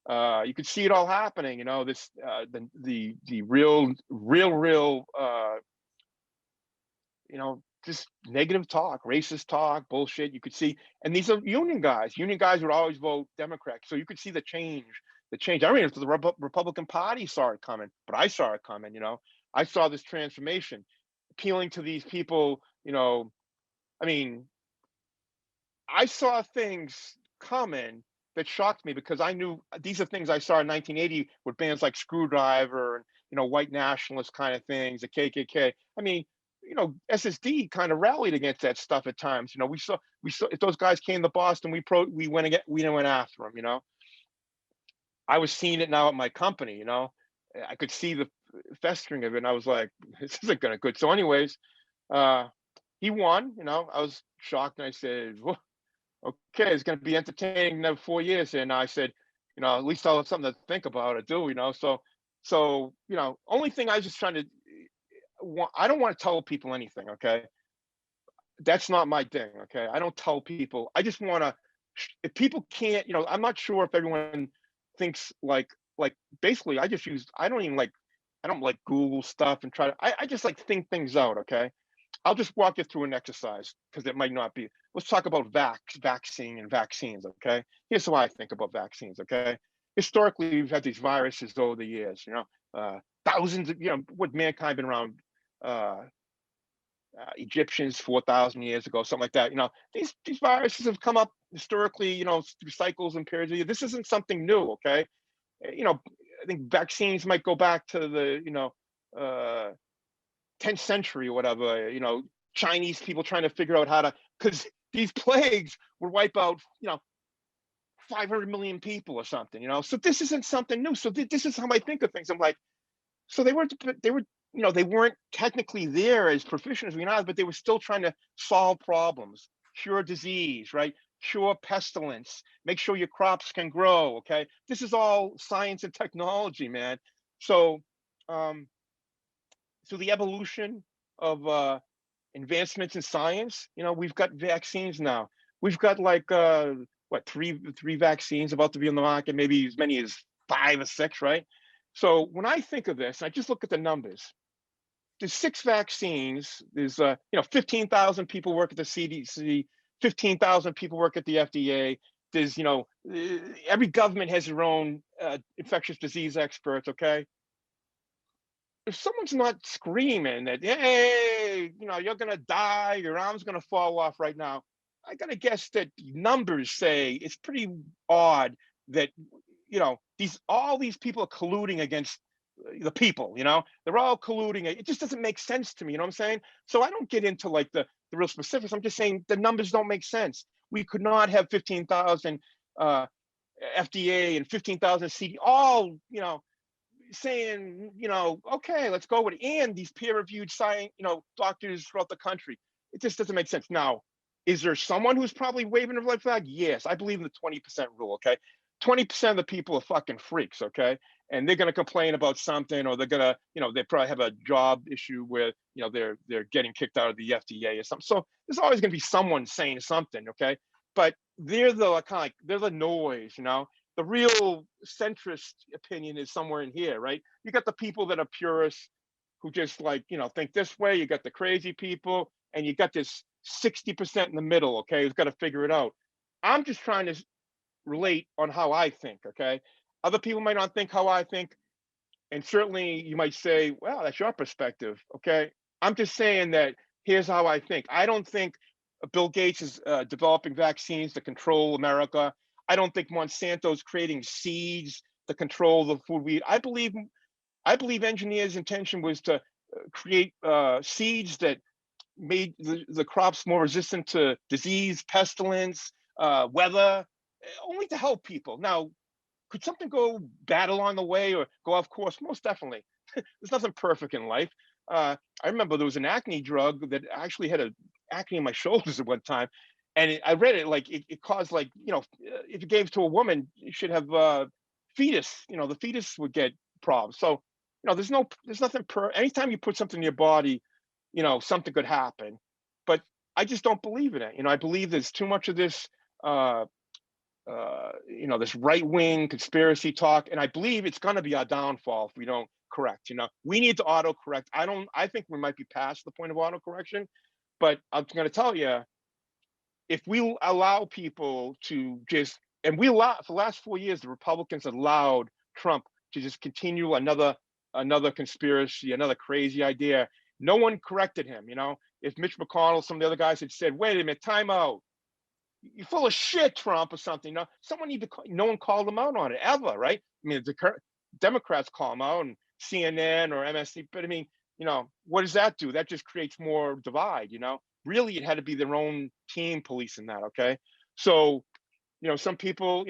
You could see it all happening, this the real just negative talk, racist talk, bullshit. You could see, and these are union guys. Union guys would always vote Democrat. So you could see the change. I mean, if the Republican Party saw it coming, but I saw it coming, I saw this transformation appealing to these people, I mean, I saw things coming that shocked me because I knew these are things I saw in 1980 with bands like Screwdriver and, white nationalist kind of things, the KKK. I mean, SSD kind of rallied against that stuff at times. We saw if those guys came to Boston, we went after them. I was seeing it now at my company. I could see the festering of it, and I was like, this isn't gonna good. So, anyways, he won. I was shocked, and I said, well, okay, it's gonna be entertaining another 4 years. And I said, at least I'll have something to think about or do. So only thing I was just trying to. I don't want to tell people anything, okay? That's not my thing, okay? I don't tell people. I just want to, if people can't, I'm not sure if everyone thinks like basically I don't even like I don't like Google stuff and try to, I just like think things out, okay? I'll just walk you through an exercise because it might not be. Let's talk about vaccine and vaccines, okay? Here's how I think about vaccines, okay? Historically, we've had these viruses over the years, thousands of, what mankind been around, uh, Egyptians 4,000 years ago, something like that. These viruses have come up historically, through cycles and periods of years. This isn't something new, okay? You know, I think vaccines might go back to the, uh, 10th century or whatever, Chinese people trying to figure out how to, because these plagues would wipe out, 500 million people or something, So this isn't something new. So this is how I think of things. I'm like, so they weren't technically there as proficient as we are, but they were still trying to solve problems, cure disease, right? Cure pestilence, make sure your crops can grow. Okay. This is all science and technology, man. So, um, so the evolution of advancements in science, we've got vaccines now. We've got like what, three vaccines about to be on the market, maybe as many as 5 or 6, right? So when I think of this, I just look at the numbers. There's 6 vaccines. There's 15,000 people work at the CDC, 15,000 people work at the FDA. There's every government has their own infectious disease experts. Okay, if someone's not screaming that, hey, you're gonna die, your arm's gonna fall off right now, I gotta guess that numbers say it's pretty odd that all these people are colluding against the people. They're all colluding. It just doesn't make sense to me. You know what I'm saying? So I don't get into like the real specifics. I'm just saying the numbers don't make sense. We could not have 15,000 FDA and 15,000 CD all saying, okay, let's go with it. And these peer-reviewed science, doctors throughout the country. It just doesn't make sense. Now, is there someone who's probably waving a red flag? Yes, I believe in the 20% rule. Okay, 20% of the people are fucking freaks. Okay, and they're gonna complain about something, or they're gonna, they probably have a job issue where they're getting kicked out of the FDA or something. So there's always gonna be someone saying something. Okay, but they're the they're the noise. The real centrist opinion is somewhere in here, right? You got the people that are purists who just think this way. You got the crazy people, and you got this 60% in the middle, okay, who's got to figure it out. I'm just trying to relate on how I think, okay? Other people might not think how I think, and certainly you might say, well, that's your perspective, okay? I'm just saying that here's how I think. I don't think Bill Gates is developing vaccines to control America. I don't think Monsanto's creating seeds to control the food we eat. I believe engineers' intention was to create seeds that made the crops more resistant to disease, pestilence, weather, only to help people. Now, could something go bad along the way or go off course? Most definitely. There's nothing perfect in life. I remember there was an acne drug that actually had acne in my shoulders at one time. And I read it like it caused if you gave to a woman, you should have fetus, the fetus would get problems. So, there's nothing anytime you put something in your body, something could happen. But I just don't believe in it. I believe there's too much of this this right-wing conspiracy talk, and I believe it's going to be our downfall if we don't correct. We need to auto-correct. I think we might be past the point of auto-correction, but I'm going to tell you, if we allow people to just, and for the last 4 years, the Republicans allowed Trump to just continue another conspiracy, another crazy idea. No one corrected him. If Mitch McConnell, some of the other guys had said, wait a minute, time out, you're full of shit, Trump, or something. No one called him out on it ever, right? I mean, the Democrats call him out, and CNN or MSC, but I mean, what does that do? That just creates more divide. Really, it had to be their own team policing that. Okay, so some people,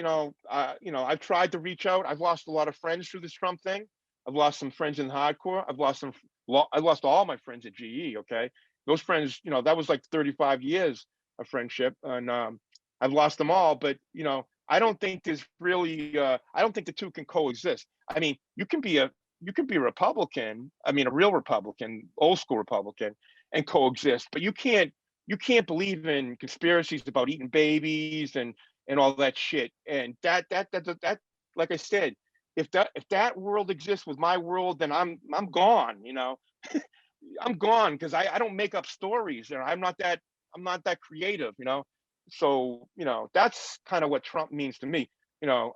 I've tried to reach out. I've lost a lot of friends through this Trump thing. I've lost some friends in hardcore. I lost all my friends at GE. Okay, those friends, that was like 35 years of friendship, and I've lost them all. But I don't think there's really, I don't think the two can coexist. I mean, you can be a Republican. I mean, a real Republican, old school Republican, and coexist. But you can't believe in conspiracies about eating babies and all that shit. And that like I said, if that world exists with my world, then I'm gone, you know. I'm gone because I don't make up stories, and I'm not that creative, you know. So, you know, that's kind of what Trump means to me. You know,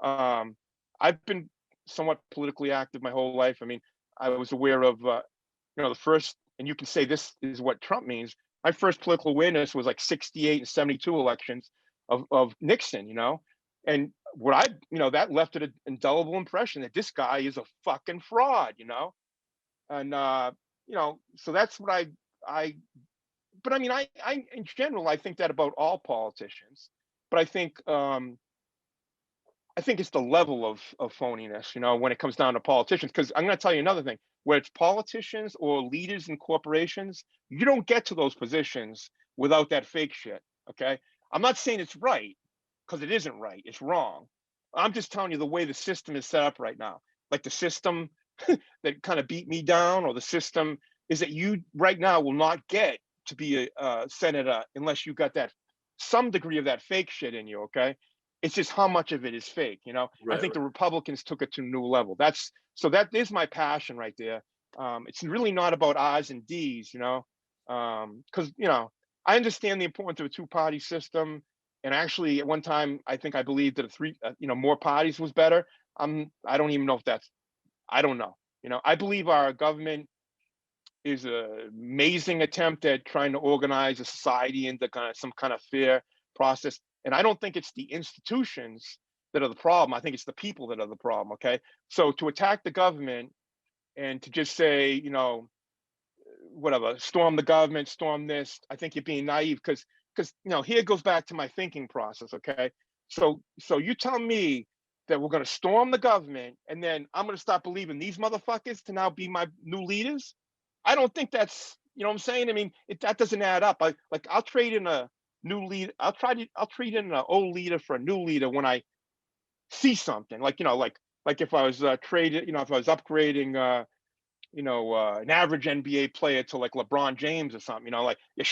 I've been somewhat politically active my whole life. I mean, I was aware of you know, the first, and you can say this is what Trump means. My first political awareness was like 68 and 72 elections of Nixon, you know. And what I, you know, that left an indelible impression that this guy is a fucking fraud, you know. And you know, so that's what I but I mean, I in general, I think that about all politicians. But I think it's the level of phoniness, you know, when it comes down to politicians. Because I'm going to tell you another thing: where it's politicians or leaders in corporations, you don't get to those positions without that fake shit. Okay, I'm not saying it's right, because it isn't right. It's wrong. I'm just telling you the way the system is set up right now. Like the system that kind of beat me down, or the system is that you right now will not get to be a senator unless you got that some degree of that fake shit in you. Okay, it's just how much of it is fake. You know, I Right, think right. the Republicans took it to a new level. That's so that is my passion right there. It's really not about I's and D's, you know, because you know I understand the importance of a two-party system. And actually, at one time, I think I believed that a three, you know, more parties was better. I don't even know if that's. I don't know. You know, I believe our government is an amazing attempt at trying to organize a society into kind of some kind of fair process. And I don't think it's the institutions that are the problem. I think it's the people that are the problem. Okay. So to attack the government and to just say, you know, whatever, storm the government, storm this, I think you're being naive because you know, here goes back to my thinking process. Okay. So you tell me that we're going to storm the government and then I'm going to stop believing these motherfuckers to now be my new leaders. I don't think that's, you know what I'm saying? I mean, that doesn't add up. I'll trade in a new lead. I'll trade in an old leader for a new leader when I see something like, you know, like if I was traded, you know, if I was upgrading, you know, an average NBA player to like LeBron James or something, you know, like yeah,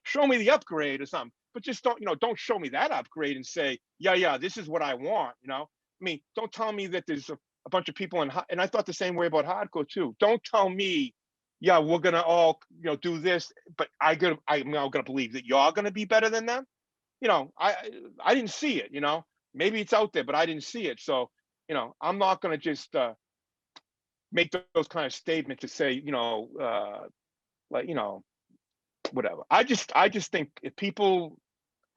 show me the upgrade or something, but just don't, you know, don't show me that upgrade and say, yeah, this is what I want, you know. I mean, don't tell me that there's a bunch of people and I thought the same way about hardcore too. Don't tell me, yeah, we're gonna all, you know, do this, but I'm now gonna believe that you're gonna be better than them. You know, I didn't see it, you know. Maybe it's out there, but I didn't see it. So, you know, I'm not gonna just make those kind of statements to say, you know, like, you know, whatever. I just think if people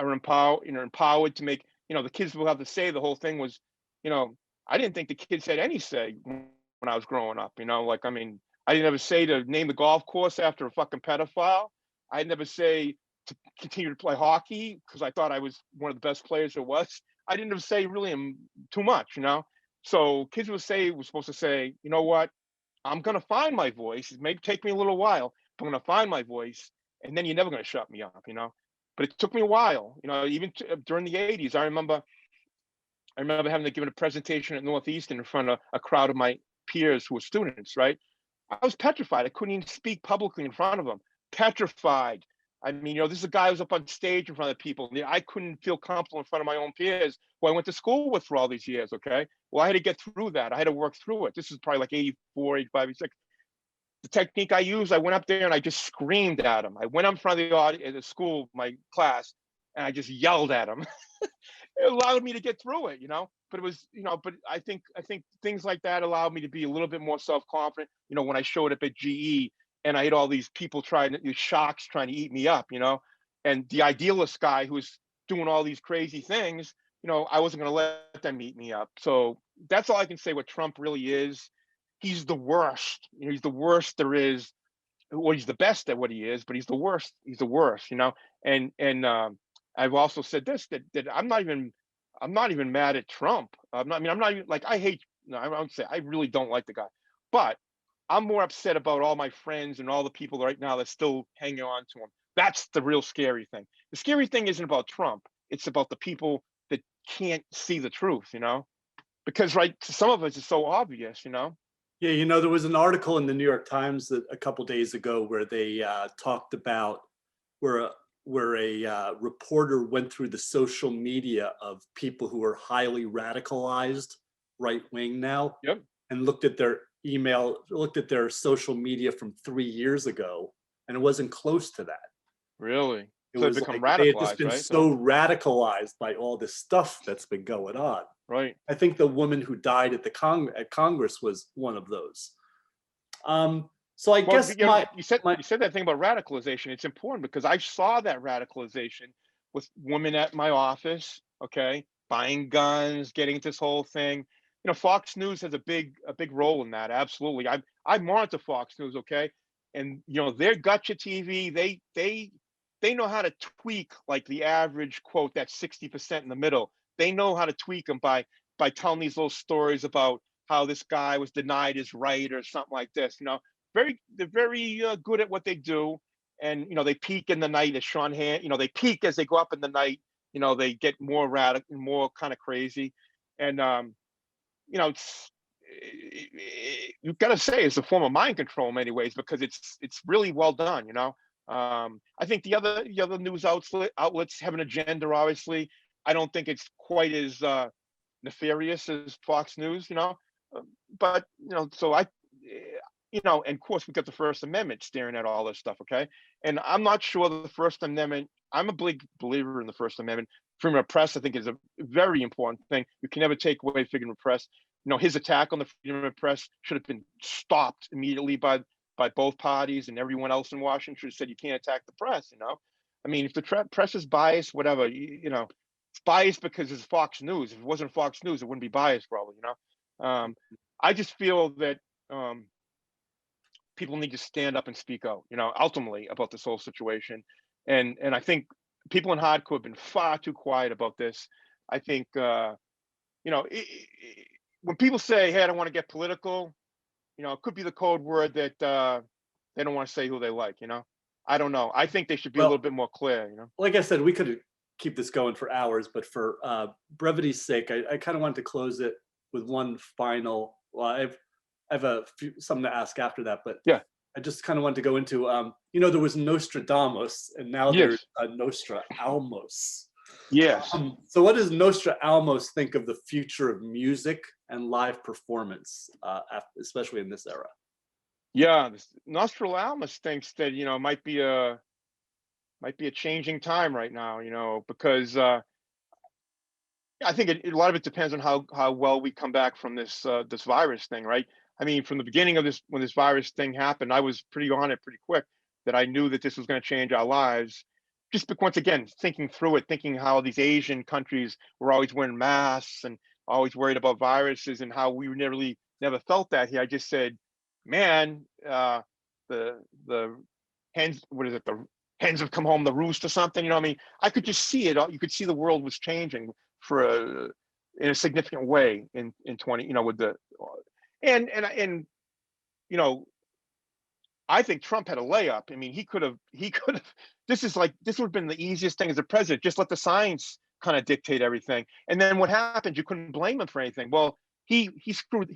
are empowered, you know, empowered to make, you know, the kids will have to say. The whole thing was, you know, I didn't think the kids had any say when I was growing up. You know, like I mean, I didn't ever say to name the golf course after a fucking pedophile. I never say to continue to play hockey because I thought I was one of the best players there was. I didn't ever say really too much, you know. So kids would say was supposed to say, you know what, I'm gonna find my voice. It may take me a little while, but I'm gonna find my voice, and then you're never gonna shut me up, you know. But it took me a while, you know. Even during the '80s, I remember having to give a presentation at Northeastern in front of a crowd of my peers who were students. Right, I was petrified. I couldn't even speak publicly in front of them. Petrified. I mean, you know, this is a guy who was up on stage in front of people. I couldn't feel comfortable in front of my own peers who I went to school with for all these years. Okay. Well, I had to get through that. I had to work through it. This is probably like 84, 85, 86. The technique I used, I went up there and I just screamed at him. I went up in front of the audience at the school, my class, and I just yelled at him. It allowed me to get through it, you know. But it was, you know, but I think things like that allowed me to be a little bit more self-confident. You know, when I showed up at GE and I had all these people these sharks trying to eat me up, you know, and the idealist guy who was doing all these crazy things, you know, I wasn't going to let them eat me up. So that's all I can say. What Trump really is, he's the worst. You know, he's the worst there is. Well, he's the best at what he is, but he's the worst. He's the worst, you know. And I've also said this that I'm not even mad at Trump. I mean, I'm not even like I hate. No, I don't say I really don't like the guy, but I'm more upset about all my friends and all the people right now that still hanging on to him. That's the real scary thing. The scary thing isn't about Trump. It's about the people that can't see the truth, you know, because right, to some of us it's so obvious, you know. Yeah, you know, there was an article in the New York Times that a couple days ago where they talked about where a reporter went through the social media of people who were highly radicalized right wing now Yep. and looked at their email, looked at their social media from 3 years ago, and it wasn't close to that. Really. It So they was become like they had just radicalized, been right? So so radicalized by all this stuff that's been going on. right. I think the woman who died at at Congress was one of those. So I Well, guess my my you said that thing about radicalization. It's important because I saw that radicalization with women at my office, okay, buying guns, getting into this whole thing. Fox News has a big role in that. Absolutely. I monitor Fox News, okay? And their gotcha TV, they know how to tweak like the average quote, that's 60% in the middle. They know how to tweak them by telling these little stories about how this guy was denied his right or something like this. They're very good at what they do, and they peak in the night as Sean Han. They peak as they go up in the night. They get more radical, more kind of crazy, and it's you've got to say it's a form of mind control in many ways because it's really well done. I think the other news outlets have an agenda. Obviously, I don't think it's quite as nefarious as Fox News. But so and of course we got the First Amendment staring at all this stuff, okay? And I'm not sure the First Amendment. I'm a big believer in the First Amendment. Freedom of press, I think, is a very important thing. You can never take away freedom of press. His attack on the freedom of press should have been stopped immediately by both parties, and everyone else in Washington should have said you can't attack the press. I mean, if the press is biased, whatever, it's biased because it's Fox News. If it wasn't Fox News, it wouldn't be biased, probably. I just feel that people need to stand up and speak out, ultimately about this whole situation. And I think people in hardcore have been far too quiet about this. I think, when people say, "Hey, I don't want to get political," it could be the code word that they don't want to say who they like. I don't know. I think they should be a little well, bit more clear. like I said, we could keep this going for hours, but for brevity's sake, I kind of wanted to close it with one final. Well, I have something to ask after that, but Yeah. I just kind of wanted to go into, there was Nostradamus, and now there's Yes. Nostra Almos. Yes. So what does Nostra Almos think of the future of music and live performance, especially in this era? Yeah. Nostradamus thinks that it might be a changing time right now. Because I think a lot of it depends on how well we come back from this virus thing, right? I mean, from the beginning of this, when this virus thing happened, I was pretty on it pretty quick that I knew that this was going to change our lives. Just once again, thinking through it, thinking how these Asian countries were always wearing masks and always worried about viruses, and how we never felt that here. I just said, man, the hens, what is it? The hens have come home, the roost or something. I mean, I could just see it. You could see the world was changing in a significant way in 20, with the and you know I think Trump had a layup. I mean, he could have this would have been the easiest thing as a president. Just let the science kind of dictate everything. And then what happened, you couldn't blame him for anything. Well, he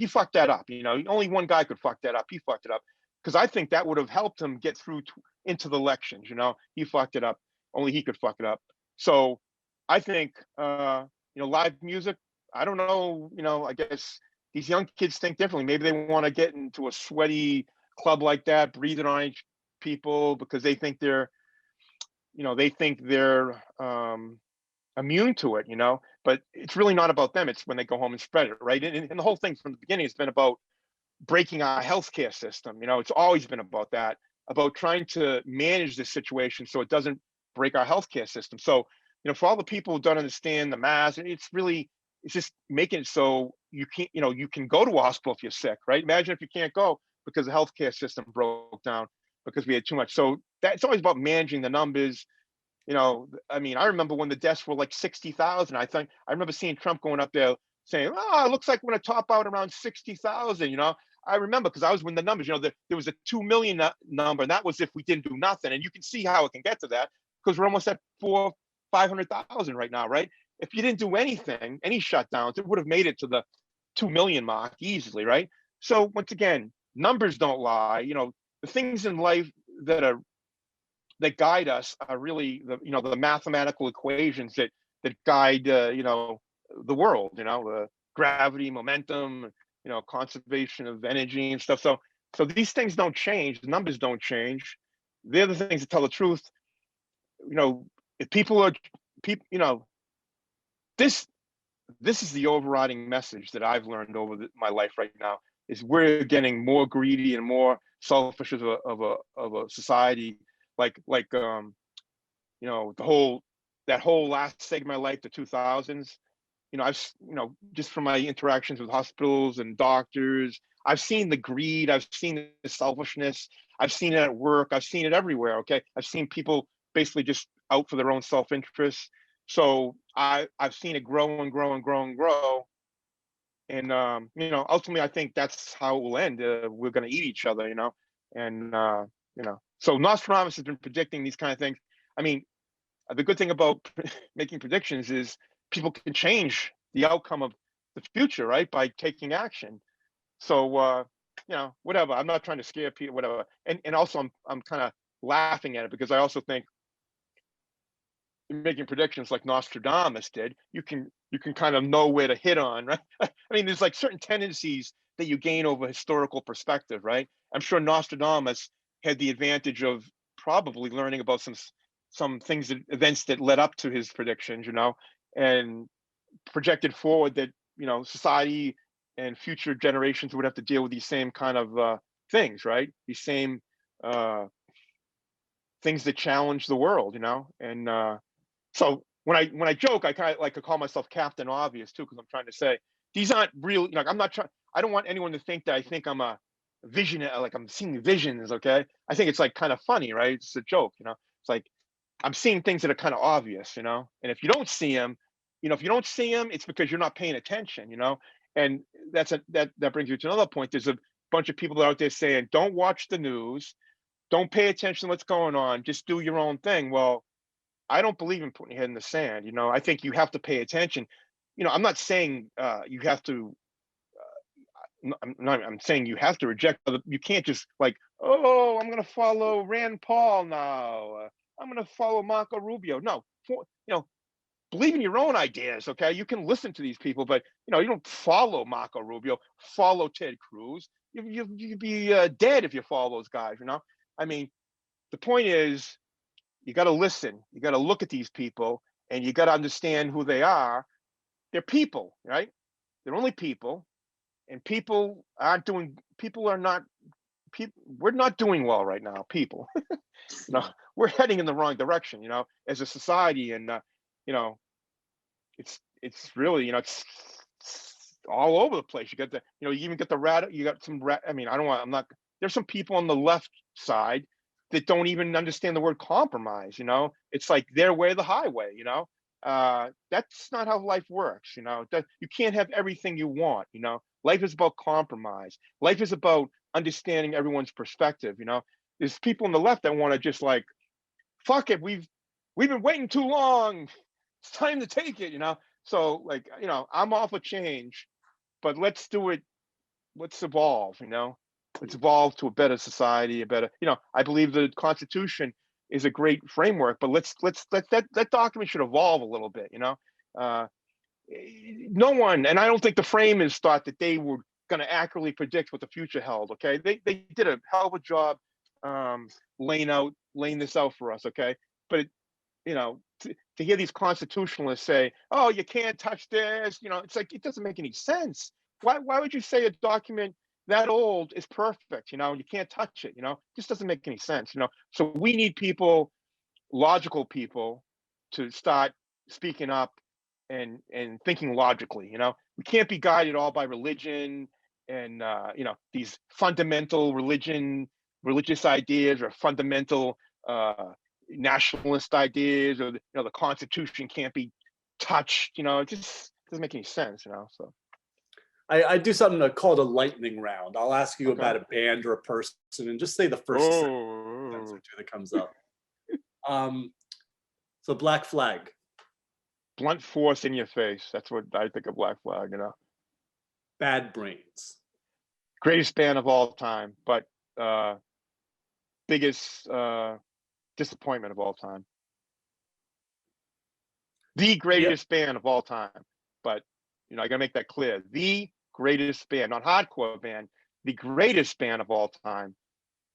fucked that up. Only one guy could fuck that up. He fucked it up, because I think that would have helped him get through into the elections. He fucked it up. Only he could fuck it up. So I think live music, I don't know, I guess these young kids think differently. Maybe they want to get into a sweaty club like that, breathing on each people because they think they're immune to it, but it's really not about them. It's when they go home and spread it, right? And the whole thing from the beginning has been about breaking our healthcare system. It's always been about that, about trying to manage this situation so it doesn't break our healthcare system. So, for all the people who don't understand the mask, it's just making it so you can't, you can go to a hospital if you're sick, right? Imagine if you can't go because the healthcare system broke down because we had too much. So that's always about managing the numbers. I mean, I remember when the deaths were like 60,000. I remember seeing Trump going up there saying, "Oh, it looks like we're going to top out around 60,000." I remember because I was when the numbers. There was a 2 million number, and that was if we didn't do nothing. And you can see how it can get to that because we're almost at 500,000 right now, right? If you didn't do anything, any shutdowns, it would have made it to the 2 million mark easily, right? So once again, numbers don't lie. The things in life that guide us are really the mathematical equations that guide the world. gravity, momentum, conservation of energy and stuff. So these things don't change. The numbers don't change. They're the things that tell the truth. If people are people, this this is the overriding message that I've learned over my life right now is we're getting more greedy and more selfish of a society. The whole last segment of my life, the 2000s. I've just from my interactions with hospitals and doctors, I've seen the greed, I've seen the selfishness, I've seen it at work, I've seen it everywhere. Okay, I've seen people basically just out for their own self-interest. So I've seen it grow and grow and grow and grow. And ultimately, I think that's how it will end. We're going to eat each other, and So Nostradamus has been predicting these kind of things. I mean, the good thing about making predictions is people can change the outcome of the future, right, by taking action. So whatever. I'm not trying to scare people, whatever. And also, I'm kind of laughing at it because I also think making predictions like Nostradamus did, you can kind of know where to hit on, right? I mean, there's like certain tendencies that you gain over historical perspective, right? I'm sure Nostradamus had the advantage of probably learning about some things, events that led up to his predictions, and projected forward that society and future generations would have to deal with these same kind of things, right? These same things that challenge the world, and so when I joke, I kind of like to call myself Captain Obvious too, because I'm trying to say these aren't real. I'm not trying. I don't want anyone to think that I think I'm a visionary, like I'm seeing visions. Okay, I think it's like kind of funny, right? It's a joke, It's like I'm seeing things that are kind of obvious, And if you don't see them, it's because you're not paying attention, And that brings you to another point. There's a bunch of people out there saying, "Don't watch the news, don't pay attention to what's going on, just do your own thing." Well, I don't believe in putting your head in the sand. I think you have to pay attention. I'm not saying you have to. I'm saying you have to reject. You can't just like, oh, I'm going to follow Rand Paul now. I'm going to follow Marco Rubio. No, believe in your own ideas. Okay, you can listen to these people, but you don't follow Marco Rubio. Follow Ted Cruz. You'd be dead if you follow those guys. I mean, the point is, you got to listen. You got to look at these people, and you got to understand who they are. They're people, right? They're only people, and people aren't doing. People are not. People. We're not doing well right now. People, we're heading in the wrong direction. As a society, and it's really it's all over the place. You got you even get the rat. You got some rat. I mean, I don't want. I'm not. There's some people on the left side that don't even understand the word compromise. It's like their way or the highway. That's not how life works. You can't have everything you want. Life is about compromise. Life is about understanding everyone's perspective. There's people on the left that want to just like, fuck it, we've been waiting too long, it's time to take it. So like, I'm all for change, but let's do it. Let's evolve. Let's evolve to a better society, a better, I believe the Constitution is a great framework, but let's that document should evolve a little bit. No one, and I don't think the framers thought that they were going to accurately predict what the future held. Okay, they did a hell of a job laying this out for us. Okay, but to hear these constitutionalists say, "Oh, you can't touch this," it's like it doesn't make any sense. Why would you say a document that old is perfect? You can't touch it. Just doesn't make any sense. So we need people, logical people, to start speaking up and thinking logically. We can't be guided all by religion and these fundamental religious ideas or fundamental nationalist ideas, or the Constitution can't be touched. It just doesn't make any sense. So I do something called a lightning round. I'll ask you Okay. about a band or a person and just say the first sentence or two that comes up. So Black Flag. Blunt force in your face. That's what I think of Black Flag. Bad Brains. Greatest band of all time, but biggest disappointment of all time. The greatest band of all time, but You know, I gotta make that clear. The greatest band, not hardcore band, the greatest band of all time,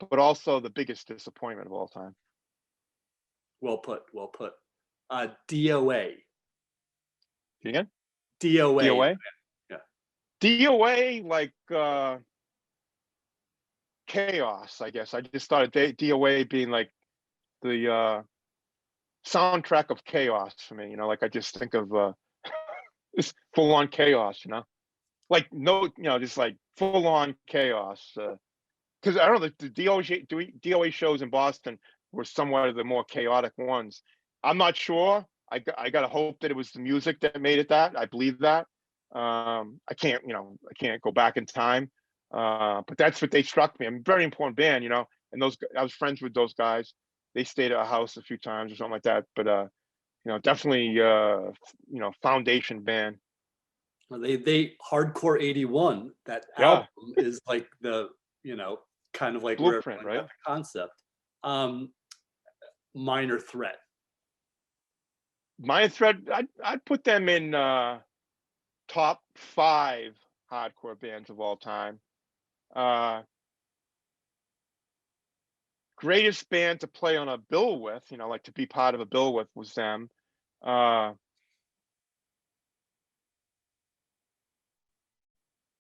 but also the biggest disappointment of all time. Well put. Well put. DOA. Again? DOA. DOA? Yeah. DOA, like chaos, I guess. I just thought of DOA being like the soundtrack of chaos for me. You know, like I just think of this full on chaos, you know? Like no, you know, just like full on chaos. Because I don't know, the DOA shows in Boston were somewhat of the more chaotic ones. I'm not sure. I gotta hope that it was the music that made it that. I believe that. I can't, you know, I can't go back in time. But that's what they struck me. I'm a very important band, you know. And those, I was friends with those guys. They stayed at our house a few times or something like that. But you know, definitely, you know, foundation band. Well, they Hardcore 81. That Yeah, album is like the, you know, kind of like where blueprint, everyone got right? the concept. Minor Threat. Minor Threat, I'd put them in top 5 hardcore bands of all time. Greatest band to play on a bill with, you know, like to be part of a bill with was them.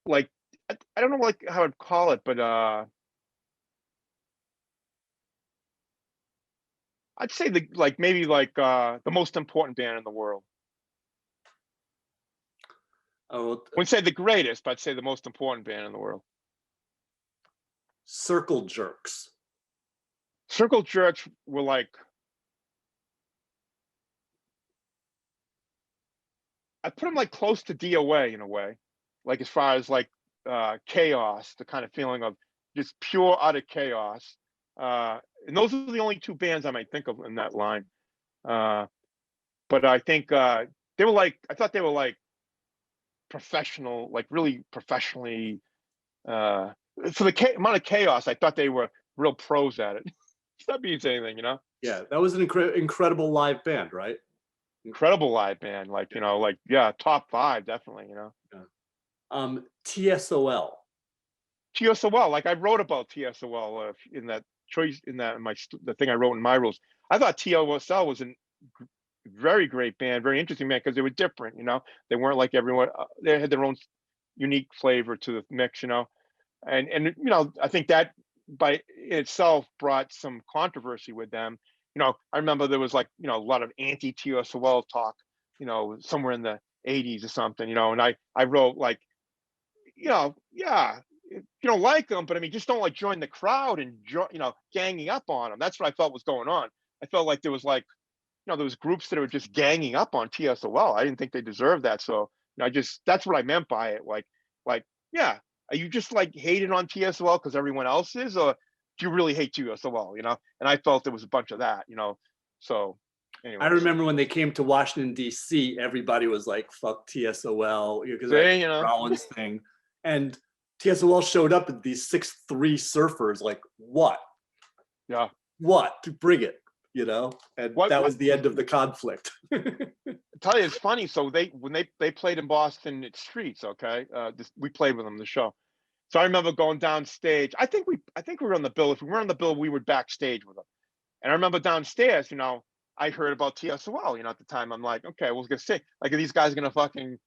Like I don't know like how I'd call it, but I'd say the like maybe like the most important band in the world. Oh, I wouldn't say the greatest, but I'd say the most important band in the world. Circle Jerks. Circle Jerks were like, I put them like close to DOA in a way, like as far as like chaos, the kind of feeling of just pure utter chaos. And those are the only 2 bands I might think of in that line. But I think they were like, I thought they were like professional, like really professionally. For the amount of chaos, I thought they were real pros at it. If that means anything, you know. Yeah, that was an incredible live band, right? Incredible live band, like you know, like yeah, top 5 definitely, you know. Yeah. TSOL. TSOL, like I wrote about TSOL in that choice in that in my the thing I wrote in my rules. I thought TSOL was a very great band, very interesting band because they were different, you know. They weren't like everyone. They had their own unique flavor to the mix, you know. And you know, I think that by itself brought some controversy with them. You know, I remember there was like, you know, a lot of anti-TSOL talk, you know, somewhere in the 80s or something, you know, and I wrote like, you know, yeah, you don't like them, but I mean, just don't like join the crowd and you know, ganging up on them. That's what I felt was going on. I felt like there was like, you know, there was groups that were just ganging up on TSOL. I didn't think they deserved that. So you know, I just, that's what I meant by it. Like, yeah, are you just like hating on TSOL because everyone else is, or do you really hate TSOL? You know, and I felt there was a bunch of that. You know, so I anyways, remember when they came to Washington, D.C., everybody was like, fuck TSOL, because of that they, you know, Rollins thing. And TSOL showed up at these 6'3" surfers, like, what? yeah. What? To bring it, you know? And What that was the end of the conflict. tell you, it's funny. So when they played in Boston at Streets, okay, we played with them the show. So I remember going downstage. I think we were on the bill. If we weren't on the bill, we were backstage with them. And I remember downstairs, you know, I heard about TSOL. You know, at the time, I'm like, okay, I was gonna say, like, are these guys gonna fucking,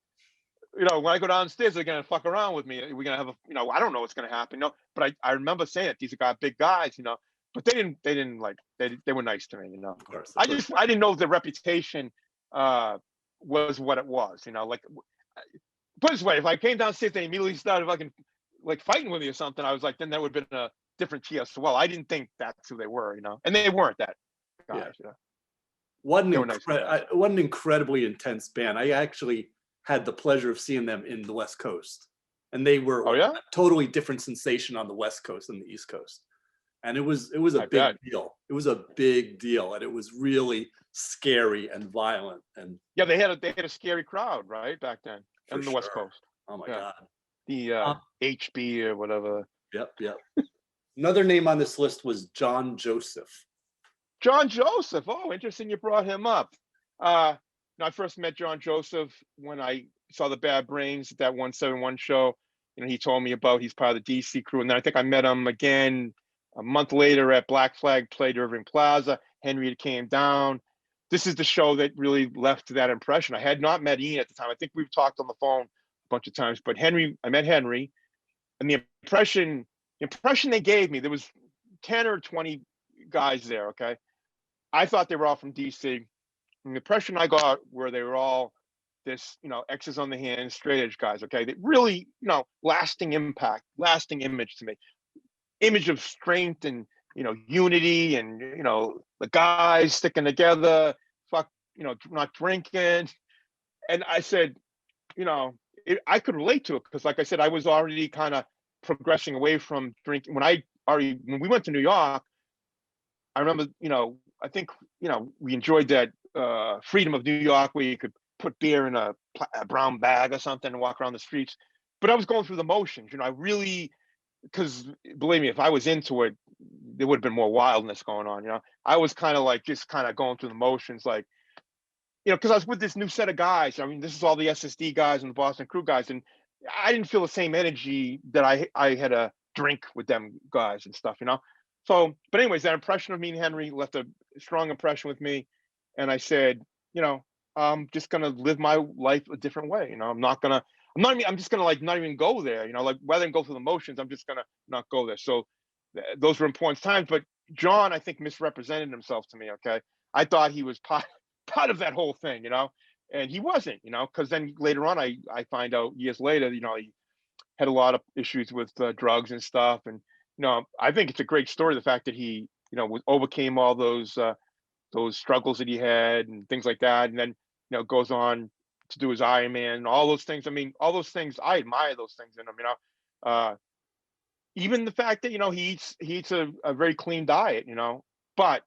you know, when I go downstairs, they're gonna fuck around with me. We're gonna have a, you know, I don't know what's gonna happen. You know, but I remember saying it. These are guys, big guys, you know. But they didn't like, they were nice to me, you know. Of course. I didn't know the reputation was what it was, you know. Like, put it this way, if I came downstairs, they immediately started fucking like fighting with me or something. I was like, then that would have been a different TSOL. I didn't think that's who they were, you know, and they weren't that guys. Yeah. You know? What Nice an incredibly intense band. I actually had the pleasure of seeing them in the West Coast. And they were Oh yeah, a totally different sensation on the West Coast than the East Coast. And it was a I big bet. deal. It was a big deal. And it was really scary and violent. And Yeah, they had a scary crowd, right, back then for on the West sure. Coast. Oh my Yeah. God. The HB or whatever. Yep. Another name on this list was John Joseph. John Joseph. Oh, interesting you brought him up. I first met John Joseph when I saw the Bad Brains at that 171 show. He told me about he's part of the DC crew, and then I think I met him again a month later at Black Flag played Irving Plaza. Henry came down. This is the show that really left that impression. I had not met Ian at the time. I think we've talked on the phone a bunch of times, but I met Henry, and the impression they gave me, there was 10 or 20 guys there. Okay, I thought they were all from DC. And the impression I got were they were all this, X's on the hand, straight edge guys. Okay, that really, lasting impact, lasting image to me, image of strength and unity, and the guys sticking together, fuck, not drinking. And I said, I could relate to it because, like I said, I was already kind of progressing away from drinking when we went to New York. I remember, I think, we enjoyed that freedom of New York where you could put beer in a brown bag or something and walk around the streets. But I was going through the motions, I really, because believe me, if I was into it, there would have been more wildness going on. I was kind of like just kind of going through the motions, like, because I was with this new set of guys. I mean, this is all the SSD guys and the Boston crew guys, and I didn't feel the same energy that I had a drink with them guys and stuff. So, but anyways, that impression of me and Henry left a strong impression with me. And I said, I'm just going to live my life a different way. I'm just going to like not even go there, like rather than go through the motions, I'm just going to not go there. So those were important times. But John, I think, misrepresented himself to me. Okay. I thought he was part of that whole thing, and he wasn't, because then later on, I find out years later, he had a lot of issues with drugs and stuff. And, I think it's a great story. The fact that he, overcame all those struggles that he had and things like that. And then, goes on to do his Iron Man and all those things. I mean, all those things, I admire those things in him, even the fact that, he eats a very clean diet, but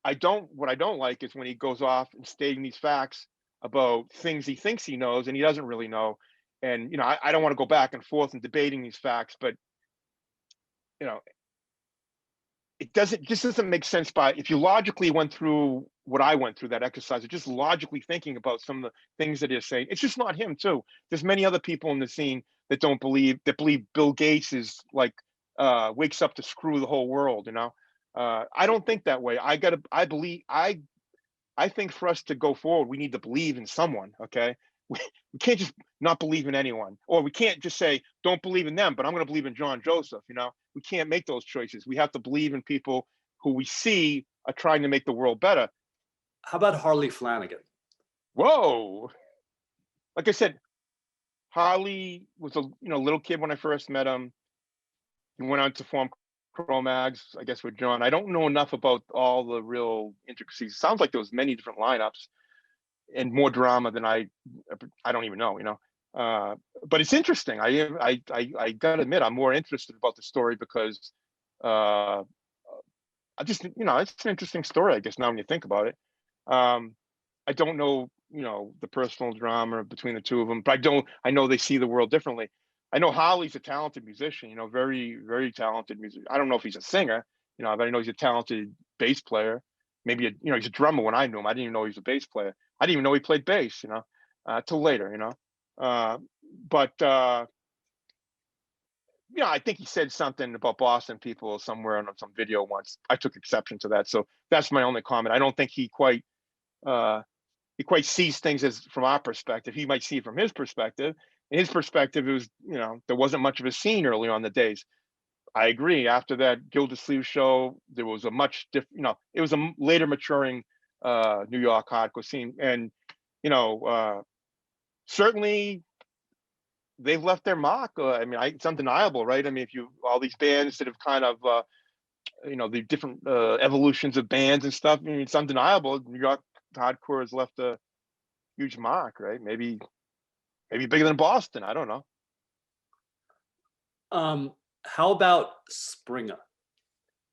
what I don't like is when he goes off and stating these facts about things he thinks he knows and he doesn't really know. And, I don't want to go back and forth and debating these facts, but, it just doesn't make sense. But if you logically went through what I went through, that exercise of just logically thinking about some of the things that he's saying, it's just not him too. There's many other people in the scene that believe Bill Gates is like wakes up to screw the whole world. I don't think that way. I think for us to go forward, we need to believe in someone. Okay. We can't just not believe in anyone, or we can't just say, don't believe in them, but I'm going to believe in John Joseph. We can't make those choices. We have to believe in people who we see are trying to make the world better. How about Harley Flanagan? Whoa. Like I said, Harley was a little kid when I first met him. He went on to form Cro-Mags, I guess, with John. I don't know enough about all the real intricacies. It sounds like there was many different lineups and more drama than I don't even know, but it's interesting. I gotta admit, I'm more interested about the story because I just, it's an interesting story, I guess, now when you think about it. I don't know, the personal drama between the two of them, but I know they see the world differently. I know Holly's a talented musician, very, very talented musician. I don't know if he's a singer, but I know he's a talented bass player. Maybe, he's a drummer when I knew him. I didn't even know he was a bass player. I didn't even know he played bass, till later, but I think he said something about Boston people somewhere on some video once. I took exception to that. So that's my only comment. I don't think he quite sees things as from our perspective. He might see it from his perspective. In his perspective, it was, there wasn't much of a scene early on the days. I agree. After that Gildersleeve show, there was a much different, it was a later maturing New York hardcore scene. And, certainly they've left their mark. I mean, it's undeniable, right? I mean, all these bands that have kind of, the different evolutions of bands and stuff, I mean, it's undeniable. New York hardcore has left a huge mark, right? Maybe bigger than Boston. I don't know. How about Springer?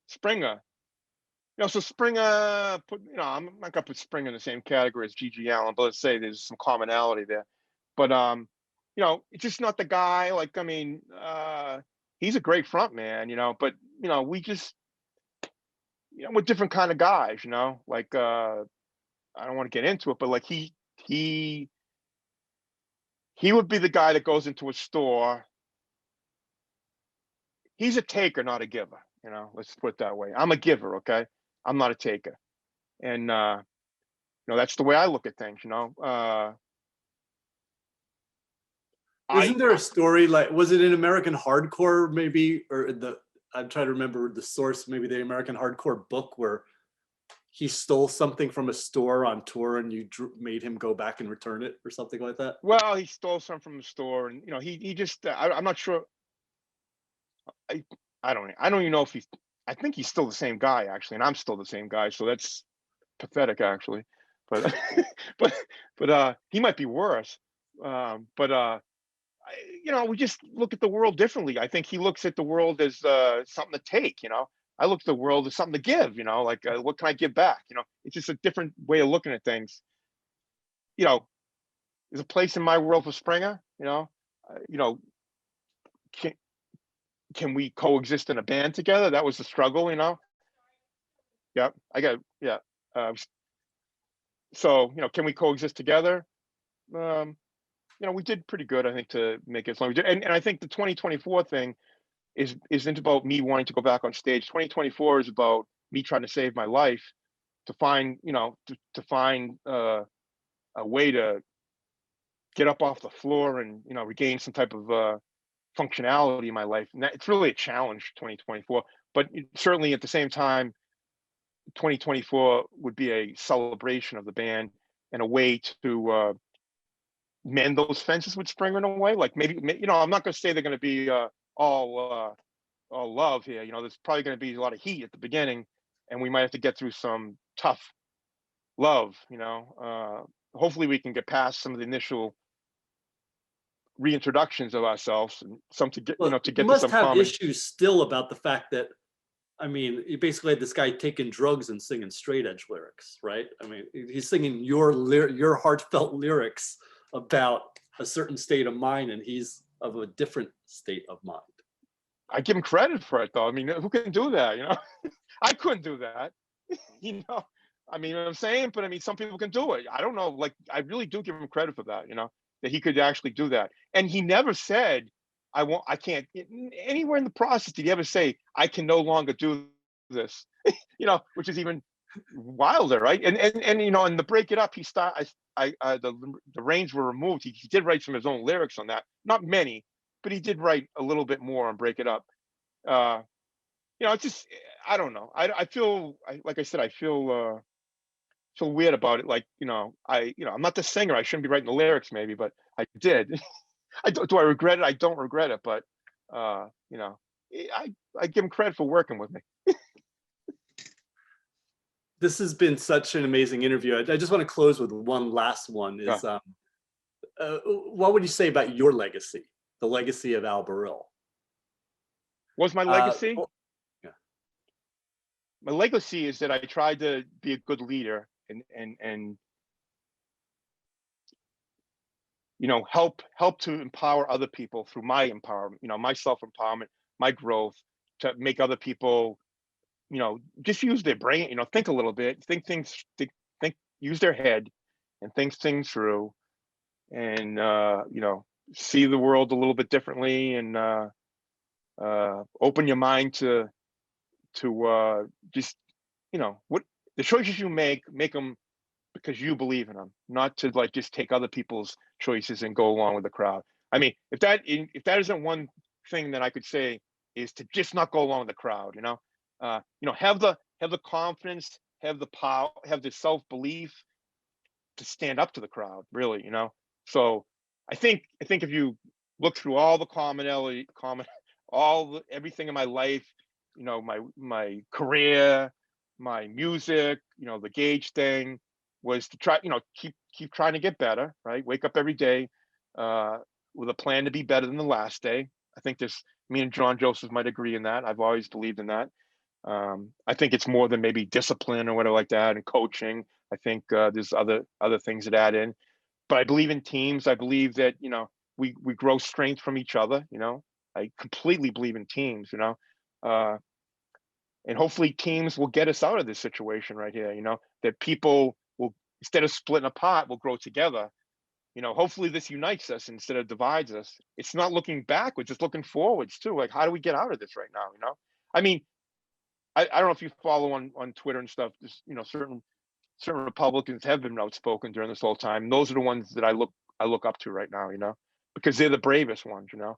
Springer. So Springer, I'm not gonna put Springer in the same category as G.G. Allen, but let's say there's some commonality there. But it's just not the guy. Like, I mean, he's a great front man, but we just, we're different kind of guys, like I don't want to get into it, but like he he would be the guy that goes into a store. He's a taker, not a giver. Let's put it that way. I'm a giver, okay? I'm not a taker, and that's the way I look at things. Isn't there a story, like, was it in American Hardcore maybe, or I'm trying to remember the source, maybe the American Hardcore book, where he stole something from a store on tour and you made him go back and return it or something like that? Well, he stole some from the store, and he just I'm not sure. I I don't even know if I think he's still the same guy actually, and I'm still the same guy, so that's pathetic actually. But but he might be worse. But we just look at the world differently. I think he looks at the world as something to take. I look at the world as something to give. Like what can I give back? It's just a different way of looking at things. There's a place in my world for Springer. Can, can we coexist in a band together? That was the struggle. Yeah, yeah. So can we coexist together? We did pretty good, I think, to make it as long as we did. And I think the 2024 thing isn't about me wanting to go back on stage. 2024 is about me trying to save my life, to find, to find a way to get up off the floor and, regain some type of functionality in my life. And it's really a challenge, 2024. But certainly at the same time, 2024 would be a celebration of the band and a way to mend those fences with Springer in a way. Like maybe I'm not going to say they're going to be all love here. There's probably going to be a lot of heat at the beginning, and we might have to get through some tough love. Hopefully we can get past some of the initial reintroductions of ourselves, and some to get to get you to must some have common issues still about the fact that, I mean, you basically had this guy taking drugs and singing straight edge lyrics, right? I mean, he's singing your heartfelt lyrics about a certain state of mind, and he's of a different state of mind. I give him credit for it, though. I mean, who can do that? I couldn't do that. I mean, what I'm saying, but I mean, some people can do it. I don't know. Like, I really do give him credit for that. That he could actually do that. And he never said, I can't. Anywhere in the process did he ever say, I can no longer do this? Which is even wilder, right? And in the Break It Up, the reins were removed. He did write some of his own lyrics on that. Not many, but he did write a little bit more on Break It Up. It's just, I don't know. I feel, like I said, I feel weird about it. Like, I'm not the singer. I shouldn't be writing the lyrics maybe, but I did. Do I regret it? I don't regret it, but I give him credit for working with me. This has been such an amazing interview. I just want to close with one last one. Is what would you say about your legacy, the legacy of Al Barile? What's my legacy? Yeah. My legacy is that I tried to be a good leader and help to empower other people through my empowerment, my self-empowerment, my growth, to make other people, just use their brain, think a little bit, use their head and think things through, and see the world a little bit differently, and open your mind to just, what the choices you make them because you believe in them, not to like just take other people's choices and go along with the crowd. I mean, if that isn't one thing that I could say, is to just not go along with the crowd. Have the confidence, have the power, have the self-belief to stand up to the crowd, really. So I think if you look through all the everything in my life, my career, my music, the Gage thing, was to try, keep trying to get better, right? Wake up every day with a plan to be better than the last day. I think me and John Joseph might agree in that. I've always believed in that. I think it's more than maybe discipline or whatever like that, and coaching. I think there's other things that add in. But I believe in teams. I believe that, we grow strength from each other. I completely believe in teams, and hopefully teams will get us out of this situation right here, that people instead of splitting apart, we'll grow together. You know, hopefully this unites us instead of divides us. It's not looking backwards, it's looking forwards too. Like, how do we get out of this right now? You know, I mean, I don't know if you follow on Twitter and stuff. Just, you know, certain Republicans have been outspoken during this whole time. Those are the ones that I look up to right now. You know, because they're the bravest ones. You know,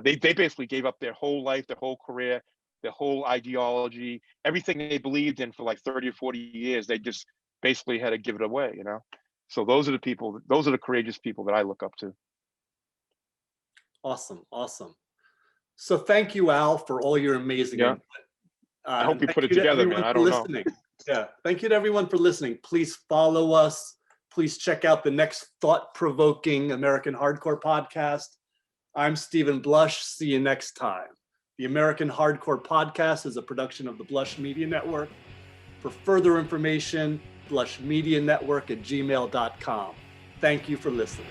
they basically gave up their whole life, their whole career, their whole ideology, everything they believed in for like 30 or 40 years. They just basically had to give it away. You know, so those are the people. Those are the courageous people that I look up to. Awesome, awesome. So thank you, Al, for all your amazing input. I hope you put it Thank you to together, everyone man. I for don't know. listening. Yeah, thank you to everyone for listening. Please follow us. Please check out the next thought-provoking American Hardcore podcast. I'm Stephen Blush. See you next time. The American Hardcore Podcast is a production of the Blush Media Network. For further information, blushmedianetwork@gmail.com. Thank you for listening.